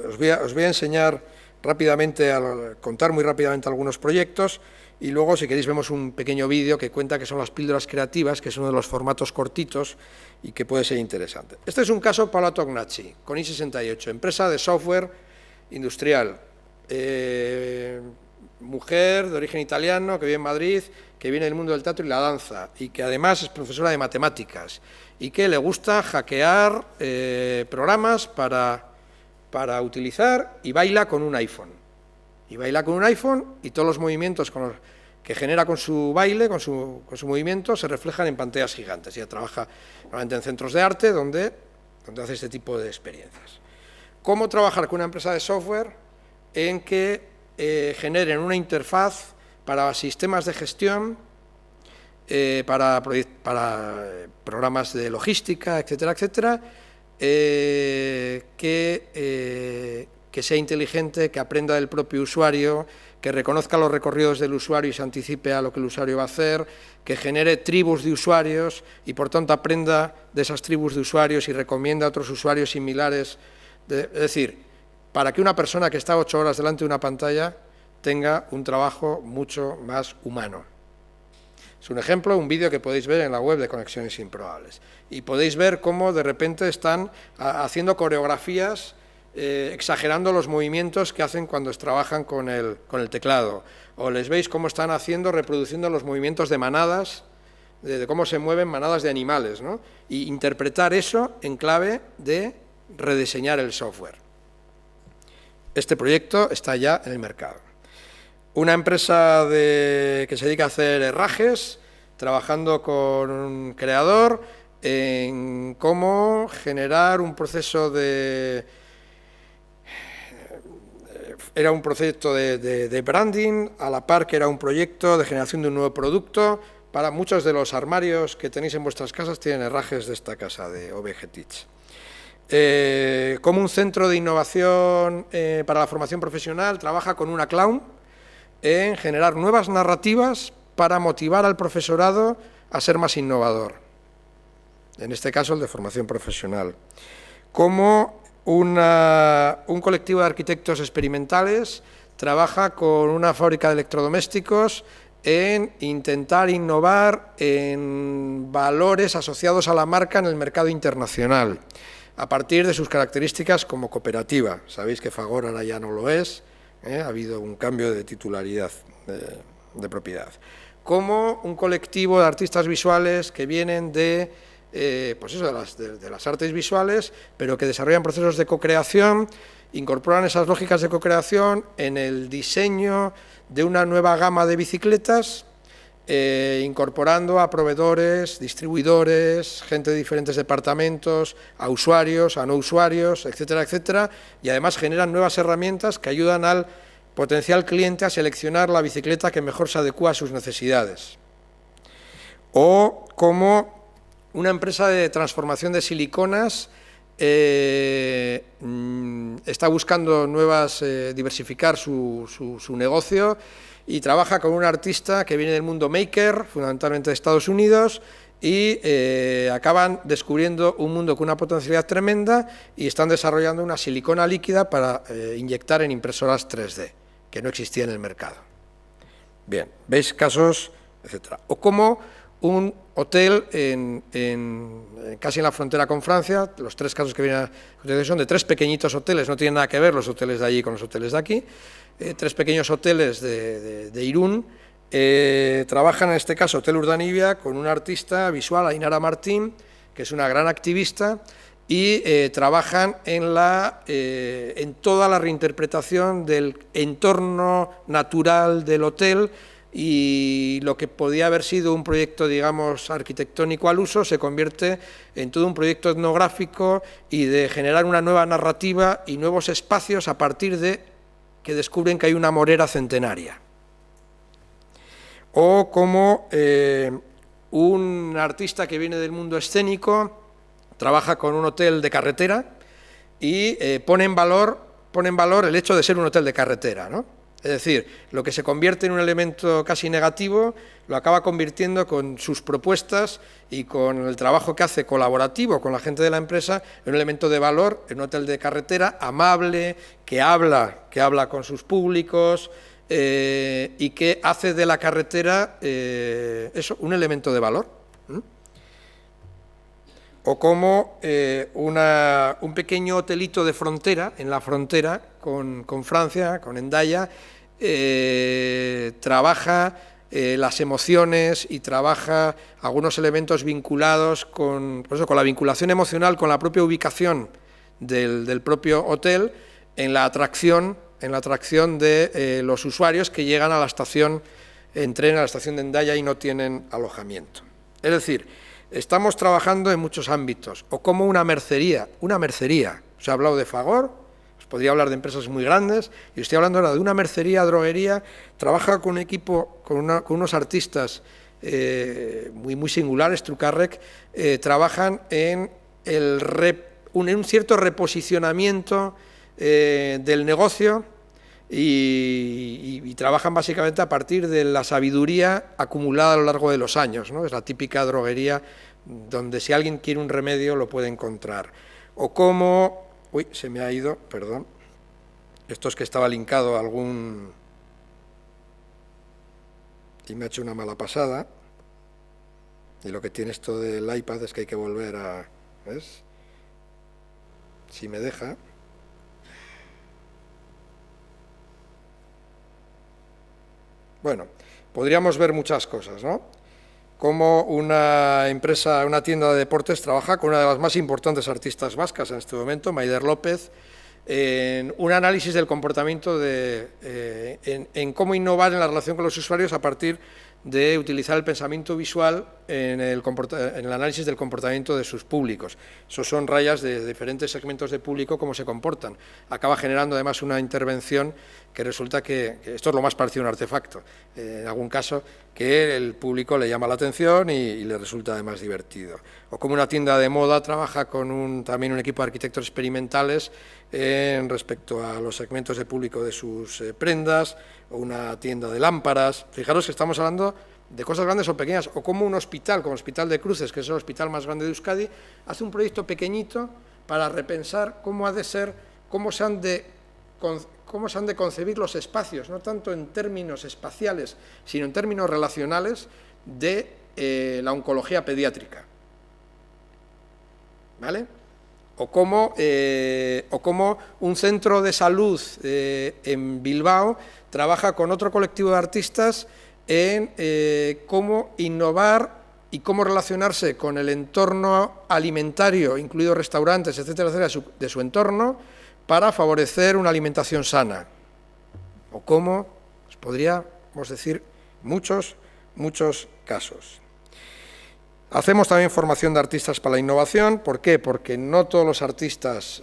os voy a enseñar rápidamente, contar muy rápidamente algunos proyectos, y luego, si queréis, vemos un pequeño vídeo que cuenta que son las píldoras creativas, que es uno de los formatos cortitos y que puede ser interesante. Este es un caso Paola Tognacci, con I68, empresa de software industrial, mujer de origen italiano, que vive en Madrid, que viene del mundo del teatro y la danza, y que además es profesora de matemáticas, y que le gusta hackear programas para utilizar, y baila con un iPhone. Y baila con un iPhone, y todos los movimientos que genera con su baile, con su movimiento, se reflejan en pantallas gigantes. Ella trabaja normalmente en centros de arte donde hace este tipo de experiencias. ¿Cómo trabajar con una empresa de software en que generen una interfaz para sistemas de gestión, para programas de logística, etcétera, etcétera, que sea inteligente, que aprenda del propio usuario, que reconozca los recorridos del usuario y se anticipe a lo que el usuario va a hacer, que genere tribus de usuarios y por tanto aprenda de esas tribus de usuarios y recomienda a otros usuarios similares? Es decir, para que una persona que está 8 horas delante de una pantalla tenga un trabajo mucho más humano. Es un ejemplo, un vídeo que podéis ver en la web de Conexiones Improbables. Y podéis ver cómo de repente están haciendo coreografías, exagerando los movimientos que hacen cuando trabajan con el teclado. O les veis cómo están reproduciendo los movimientos de manadas, de cómo se mueven manadas de animales, ¿no? Y interpretar eso en clave de rediseñar el software. Este proyecto está ya en el mercado. Una empresa que se dedica a hacer herrajes, trabajando con un creador en cómo generar un proceso de... Era un proyecto de branding, a la par que era un proyecto de generación de un nuevo producto. Para muchos de los armarios que tenéis en vuestras casas tienen herrajes de esta casa, de OVG Teach. Como un centro de innovación para la formación profesional trabaja con una clown en generar nuevas narrativas para motivar al profesorado a ser más innovador. En este caso, el de formación profesional. Como un colectivo de arquitectos experimentales trabaja con una fábrica de electrodomésticos en intentar innovar en valores asociados a la marca en el mercado internacional, a partir de sus características como cooperativa. Sabéis que Fagor ahora ya no lo es, ha habido un cambio de titularidad de propiedad. Como un colectivo de artistas visuales que vienen de las artes visuales, pero que desarrollan procesos de co-creación, incorporan esas lógicas de co-creación en el diseño de una nueva gama de bicicletas, incorporando a proveedores, distribuidores, gente de diferentes departamentos, a usuarios, a no usuarios, etcétera, etcétera, y además generan nuevas herramientas que ayudan al potencial cliente a seleccionar la bicicleta que mejor se adecúa a sus necesidades. O como una empresa de transformación de siliconas está buscando diversificar su negocio y trabaja con un artista que viene del mundo maker, fundamentalmente de Estados Unidos, y acaban descubriendo un mundo con una potencialidad tremenda y están desarrollando una silicona líquida para inyectar en impresoras 3D, que no existía en el mercado. Bien, veis casos, etcétera. O como un hotel casi en la frontera con Francia, los 3 casos que vienen a continuación son de 3 pequeñitos hoteles, no tienen nada que ver los hoteles de allí con los hoteles de aquí, 3 pequeños hoteles de Irún. Trabajan en este caso Hotel Urdanibia con una artista visual, Ainara Martín, que es una gran activista, y trabajan en toda la reinterpretación del entorno natural del hotel, y lo que podía haber sido un proyecto, digamos, arquitectónico al uso, se convierte en todo un proyecto etnográfico y de generar una nueva narrativa y nuevos espacios a partir de que descubren que hay una morera centenaria. O como un artista que viene del mundo escénico trabaja con un hotel de carretera y pone en valor el hecho de ser un hotel de carretera, ¿no? Es decir, lo que se convierte en un elemento casi negativo, lo acaba convirtiendo con sus propuestas y con el trabajo que hace colaborativo con la gente de la empresa en un elemento de valor, en un hotel de carretera amable, que habla con sus públicos y que hace de la carretera eso, un elemento de valor. O como un pequeño hotelito de frontera, en la frontera con Francia, con Hendaya, trabaja las emociones y trabaja algunos elementos vinculados con la vinculación emocional, con la propia ubicación del propio hotel, en la atracción de los usuarios que llegan a la estación en tren, a la estación de Hendaya y no tienen alojamiento. Es decir, estamos trabajando en muchos ámbitos, o como una mercería. Se ha hablado de Fagor, os podría hablar de empresas muy grandes, y estoy hablando ahora de una mercería, droguería, trabaja con un equipo, con unos artistas muy singulares, Trucarrec, trabajan en un cierto reposicionamiento del negocio y trabajan básicamente a partir de la sabiduría acumulada a lo largo de los años, ¿no? Es la típica droguería donde si alguien quiere un remedio lo puede encontrar. O como... Uy, se me ha ido, perdón. Esto es que estaba linkado a algún... y me ha hecho una mala pasada. Y lo que tiene esto del iPad es que hay que volver a... ¿ves? Si me deja... Bueno, podríamos ver muchas cosas, ¿no? Como una empresa, una tienda de deportes trabaja con una de las más importantes artistas vascas en este momento, Maider López, en un análisis del comportamiento, en cómo innovar en la relación con los usuarios a partir de utilizar el pensamiento visual en el análisis del comportamiento de sus públicos. Esos son rayas de diferentes segmentos de público, cómo se comportan. Acaba generando además una intervención que resulta que esto es lo más parecido a un artefacto, en algún caso que el público le llama la atención y le resulta además divertido. O como una tienda de moda trabaja con también un equipo de arquitectos experimentales respecto a los segmentos de público de sus prendas, o una tienda de lámparas. Fijaros que estamos hablando de cosas grandes o pequeñas, o como un hospital, como Hospital de Cruces, que es el hospital más grande de Euskadi, hace un proyecto pequeñito para repensar cómo se han de concebir los espacios, no tanto en términos espaciales, sino en términos relacionales de la oncología pediátrica. ¿Vale? O como un centro de salud en Bilbao trabaja con otro colectivo de artistas en cómo innovar y cómo relacionarse con el entorno alimentario, incluidos restaurantes, etcétera, etcétera, de su entorno, para favorecer una alimentación sana. O como, os podríamos decir, muchos casos. Hacemos también formación de artistas para la innovación. ¿Por qué? Porque no todos los artistas,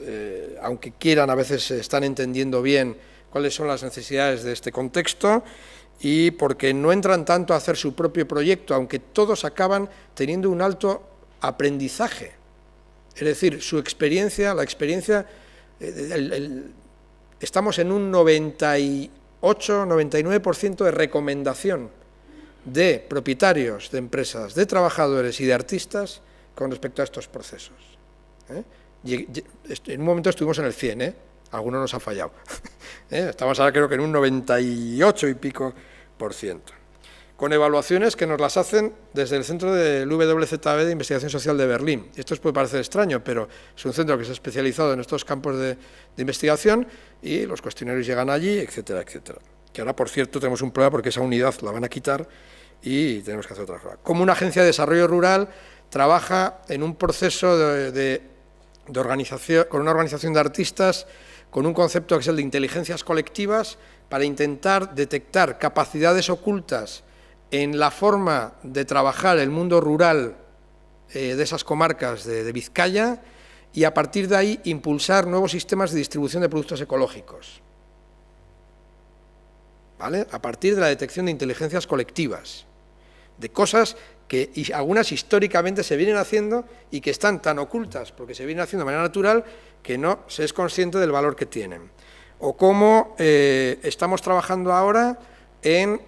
aunque quieran, a veces están entendiendo bien cuáles son las necesidades de este contexto, y porque no entran tanto a hacer su propio proyecto, aunque todos acaban teniendo un alto aprendizaje. Es decir, su experiencia, estamos en un 98-99% de recomendación de propietarios de empresas, de trabajadores y de artistas con respecto a estos procesos. En un momento estuvimos en el 100, alguno nos ha fallado. Estamos ahora creo que en un 98 y pico %. Con evaluaciones que nos las hacen desde el centro del WZB de Investigación Social de Berlín. Esto os puede parecer extraño, pero es un centro que se ha especializado en estos campos de investigación y los cuestionarios llegan allí, etcétera, etcétera. Que ahora, por cierto, tenemos un problema porque esa unidad la van a quitar y tenemos que hacer otra cosa. Como una agencia de desarrollo rural trabaja en un proceso de organización, con una organización de artistas, con un concepto que es el de inteligencias colectivas, para intentar detectar capacidades ocultas en la forma de trabajar el mundo rural de esas comarcas de Vizcaya, y a partir de ahí impulsar nuevos sistemas de distribución de productos ecológicos. ¿Vale? A partir de la detección de inteligencias colectivas, de cosas que algunas históricamente se vienen haciendo y que están tan ocultas porque se vienen haciendo de manera natural que no se es consciente del valor que tienen. o cómo estamos trabajando ahora en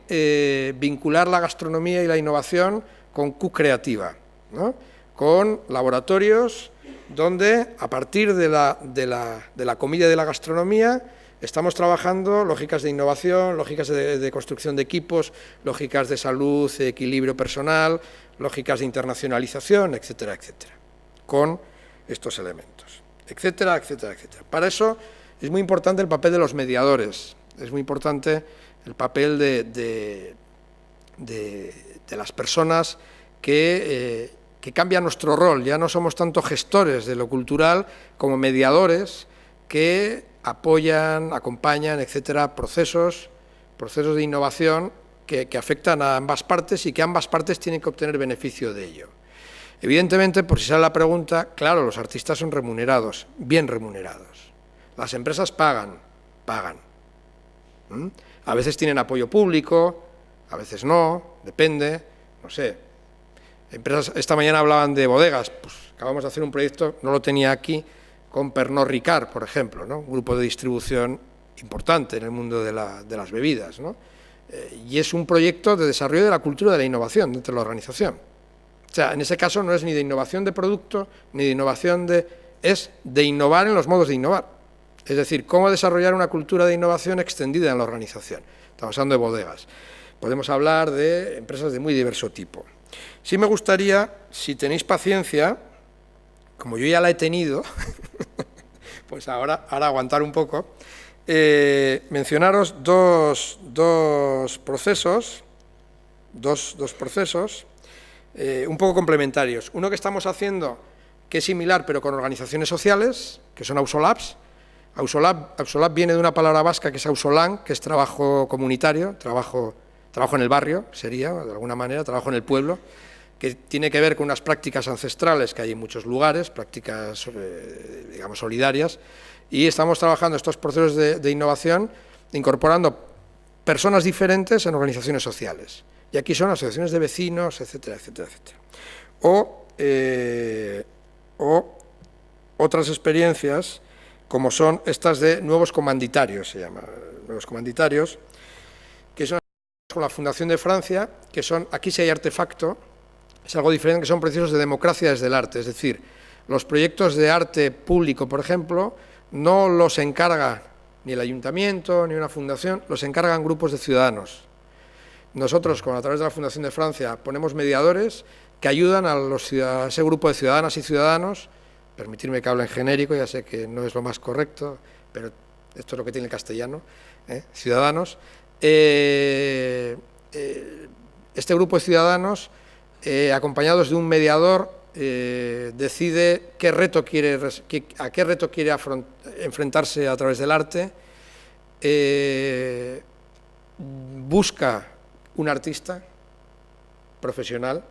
vincular la gastronomía y la innovación con Q Creativa, ¿no? Con laboratorios donde, a partir de la comida y de la gastronomía, estamos trabajando lógicas de innovación, lógicas de construcción de equipos, lógicas de salud, de equilibrio personal, lógicas de internacionalización, etcétera, etcétera, con estos elementos, etcétera, etcétera, etcétera. Para eso es muy importante el papel de los mediadores, es muy importante el papel de las personas que cambian nuestro rol. Ya no somos tanto gestores de lo cultural como mediadores que apoyan, acompañan, etcétera, procesos de innovación que afectan a ambas partes y que ambas partes tienen que obtener beneficio de ello. Evidentemente, por si sale la pregunta, claro, los artistas son remunerados, bien remunerados. Las empresas pagan. A veces tienen apoyo público, a veces no, depende, no sé. Empresas, esta mañana hablaban de bodegas, pues acabamos de hacer un proyecto, no lo tenía aquí, con Pernod Ricard, por ejemplo, ¿no? Un grupo de distribución importante en el mundo de las bebidas, ¿no? Y es un proyecto de desarrollo de la cultura de la innovación dentro de la organización. O sea, en ese caso no es ni de innovación de producto, ni de innovación es de innovar en los modos de innovar. Es decir, cómo desarrollar una cultura de innovación extendida en la organización. Estamos hablando de bodegas. Podemos hablar de empresas de muy diverso tipo. Sí me gustaría, si tenéis paciencia, como yo ya la he tenido, pues ahora aguantar un poco, mencionaros dos procesos un poco complementarios. Uno que estamos haciendo, que es similar, pero con organizaciones sociales, que son Ausolabs. Ausolab viene de una palabra vasca que es ausolan, que es trabajo comunitario, trabajo en el barrio, sería, de alguna manera, trabajo en el pueblo, que tiene que ver con unas prácticas ancestrales que hay en muchos lugares, prácticas, digamos, solidarias, y estamos trabajando estos procesos de innovación incorporando personas diferentes en organizaciones sociales. Y aquí son asociaciones de vecinos, etcétera, etcétera, etcétera. O otras experiencias, como son estas de nuevos comanditarios, se llama, nuevos comanditarios, que son con la Fundación de Francia, que son, aquí sí hay artefacto, es algo diferente, que son procesos de democracia desde el arte, es decir, los proyectos de arte público, por ejemplo, no los encarga ni el ayuntamiento, ni una fundación, los encargan grupos de ciudadanos. Nosotros, a través de la Fundación de Francia, ponemos mediadores que ayudan a ese grupo de ciudadanas y ciudadanos, permitirme que hable en genérico, ya sé que no es lo más correcto, pero esto es lo que tiene el castellano, ciudadanos. Este grupo de ciudadanos, acompañados de un mediador, decide a qué reto quiere enfrentarse a través del arte, busca un artista profesional,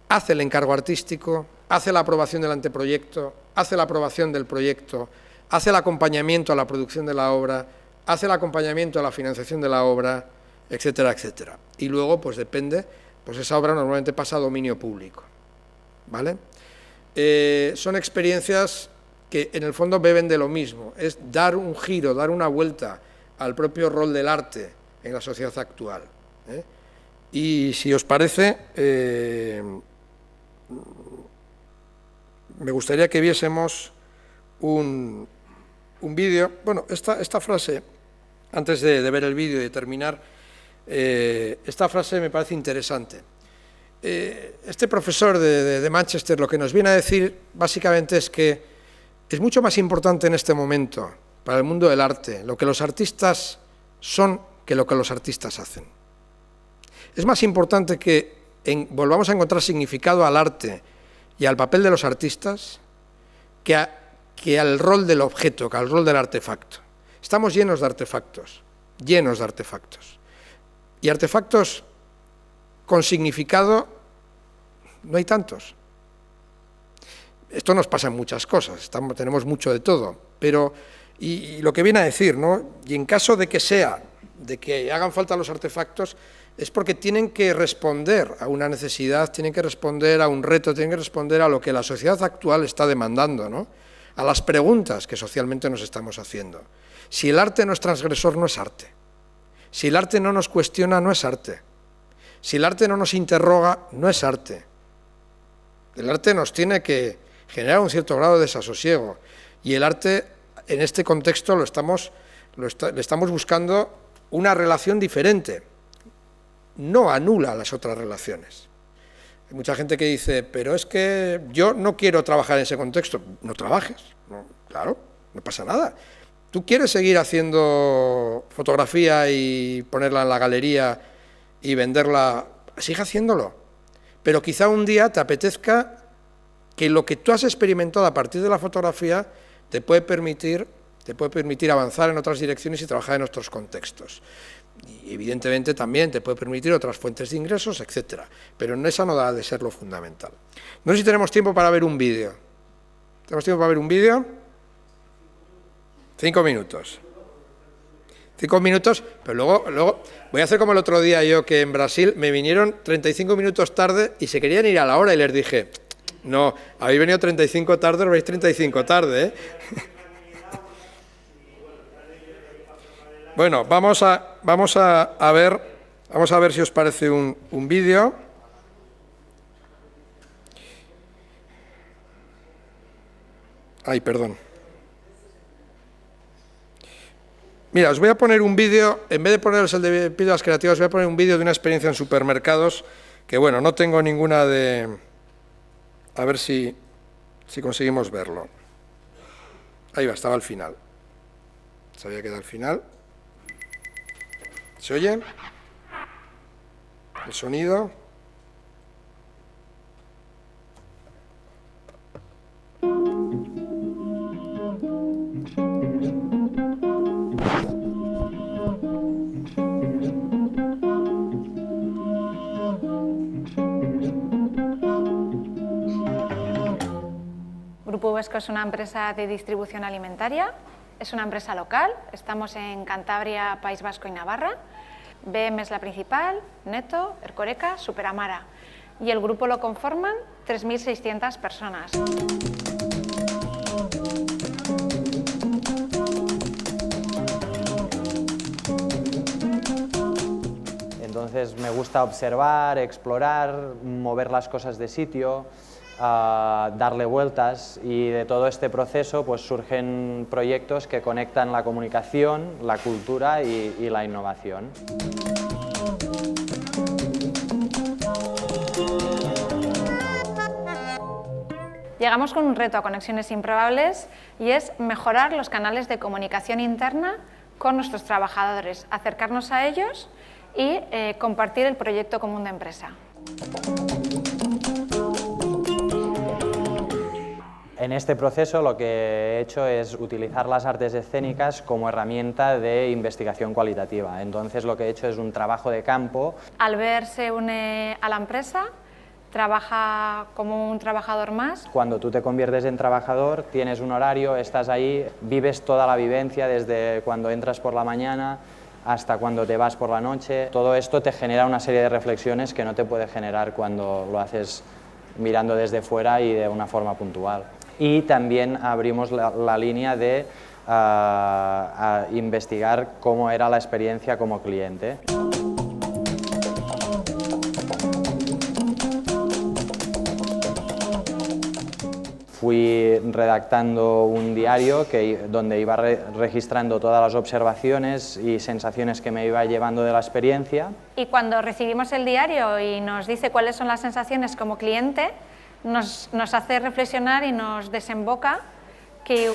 hace el encargo artístico, hace la aprobación del anteproyecto, hace la aprobación del proyecto, hace el acompañamiento a la producción de la obra, hace el acompañamiento a la financiación de la obra, etcétera, etcétera. Y luego, pues depende, pues esa obra normalmente pasa a dominio público, ¿vale? Son experiencias que en el fondo beben de lo mismo, es dar un giro, dar una vuelta al propio rol del arte en la sociedad actual. Y si os parece, me gustaría que viésemos un vídeo. Bueno, esta frase, antes de ver el vídeo y de terminar, esta frase me parece interesante. Este profesor de Manchester lo que nos viene a decir básicamente es que es mucho más importante en este momento para el mundo del arte lo que los artistas son que lo que los artistas hacen. Es más importante que volvamos a encontrar significado al arte y al papel de los artistas que al rol del objeto, que al rol del artefacto. Estamos llenos de artefactos. Y artefactos con significado no hay tantos. Esto nos pasa en muchas cosas, tenemos mucho de todo, pero y lo que viene a decir, ¿no? Y en caso de que hagan falta los artefactos, es porque tienen que responder a una necesidad, tienen que responder a un reto, tienen que responder a lo que la sociedad actual está demandando, ¿no? a las preguntas que socialmente nos estamos haciendo. Si el arte no es transgresor, no es arte. Si el arte no nos cuestiona, no es arte. Si el arte no nos interroga, no es arte. El arte nos tiene que generar un cierto grado de desasosiego, y el arte, en este contexto, le estamos buscando una relación diferente. No anula las otras relaciones. Hay mucha gente que dice, pero es que yo no quiero trabajar en ese contexto. No trabajes, no, claro, no pasa nada. Tú quieres seguir haciendo fotografía y ponerla en la galería y venderla, sigue haciéndolo. Pero quizá un día te apetezca que lo que tú has experimentado a partir de la fotografía te puede permitir avanzar en otras direcciones y trabajar en otros contextos. Y evidentemente también te puede permitir otras fuentes de ingresos, etcétera. Pero esa no da de ser lo fundamental. No sé si tenemos tiempo para ver un vídeo. ¿Tenemos tiempo para ver un vídeo? 5 minutos. 5 minutos, pero luego voy a hacer como el otro día yo, que en Brasil me vinieron 35 minutos tarde y se querían ir a la hora y les dije, no, habéis venido 35 tarde, os vais 35 tarde, ¿eh? Bueno, vamos a ver si os parece un vídeo. Ay, perdón. Mira, os voy a poner un vídeo, en vez de poneros el de píldoras creativas, os voy a poner un vídeo de una experiencia en supermercados, que bueno, no tengo ninguna de... A ver si conseguimos verlo. Ahí va, estaba al final. Sabía que era al final. ¿Se oye? El sonido.
Grupo Uvesco es una empresa de distribución alimentaria, es una empresa local, estamos en Cantabria, País Vasco y Navarra. BM es la principal, Neto, Ercoreca, Superamara, y el grupo lo conforman 3.600 personas.
Entonces me gusta observar, explorar, mover las cosas de sitio, darle vueltas, y de todo este proceso pues surgen proyectos que conectan la comunicación, la cultura y la innovación.
Llegamos con un reto a Conexiones Improbables y es mejorar los canales de comunicación interna con nuestros trabajadores, acercarnos a ellos y compartir el proyecto común de empresa.
En este proceso lo que he hecho es utilizar las artes escénicas como herramienta de investigación cualitativa. Entonces lo que he hecho es un trabajo de campo.
Albert se une a la empresa, trabaja como un trabajador más.
Cuando tú te conviertes en trabajador, tienes un horario, estás ahí, vives toda la vivencia desde cuando entras por la mañana hasta cuando te vas por la noche. Todo esto te genera una serie de reflexiones que no te puede generar cuando lo haces mirando desde fuera y de una forma puntual. Y también abrimos la línea de investigar cómo era la experiencia como cliente. Fui redactando un diario donde iba registrando todas las observaciones y sensaciones que me iba llevando de la experiencia.
Y cuando recibimos el diario y nos dice cuáles son las sensaciones como cliente, nos hace reflexionar y nos desemboca que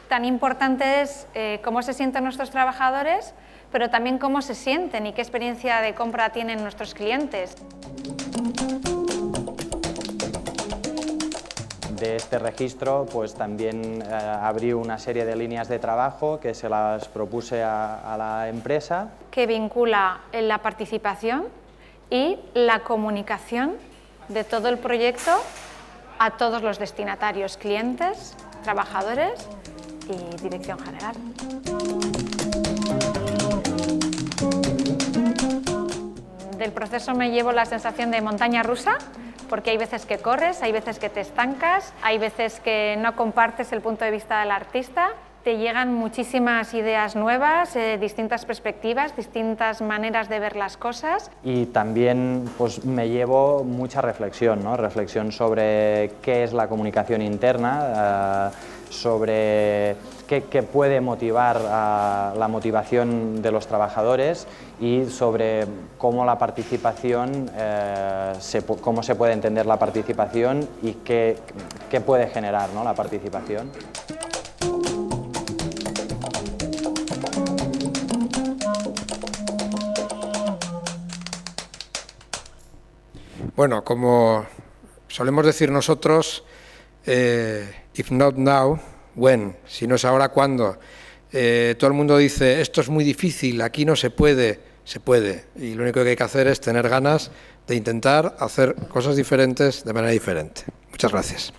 tan importante es cómo se sienten nuestros trabajadores, pero también cómo se sienten y qué experiencia de compra tienen nuestros clientes.
De este registro pues también abrí una serie de líneas de trabajo que se las propuse a la empresa.
Que vincula la participación y la comunicación de todo el proyecto a todos los destinatarios, clientes, trabajadores y dirección general. Del proceso me llevo la sensación de montaña rusa, porque hay veces que corres, hay veces que te estancas, hay veces que no compartes el punto de vista del artista. Te llegan muchísimas ideas nuevas, distintas perspectivas, distintas maneras de ver las cosas.
Y también pues, me llevo mucha reflexión, ¿no? Reflexión sobre qué es la comunicación interna, sobre qué puede motivar la motivación de los trabajadores y sobre cómo la participación, cómo se puede entender la participación y qué puede generar, ¿no? La participación.
Bueno, como solemos decir nosotros, if not now, when, si no es ahora, ¿cuándo? Todo el mundo dice, esto es muy difícil, aquí no se puede, se puede. Y lo único que hay que hacer es tener ganas de intentar hacer cosas diferentes de manera diferente. Muchas gracias.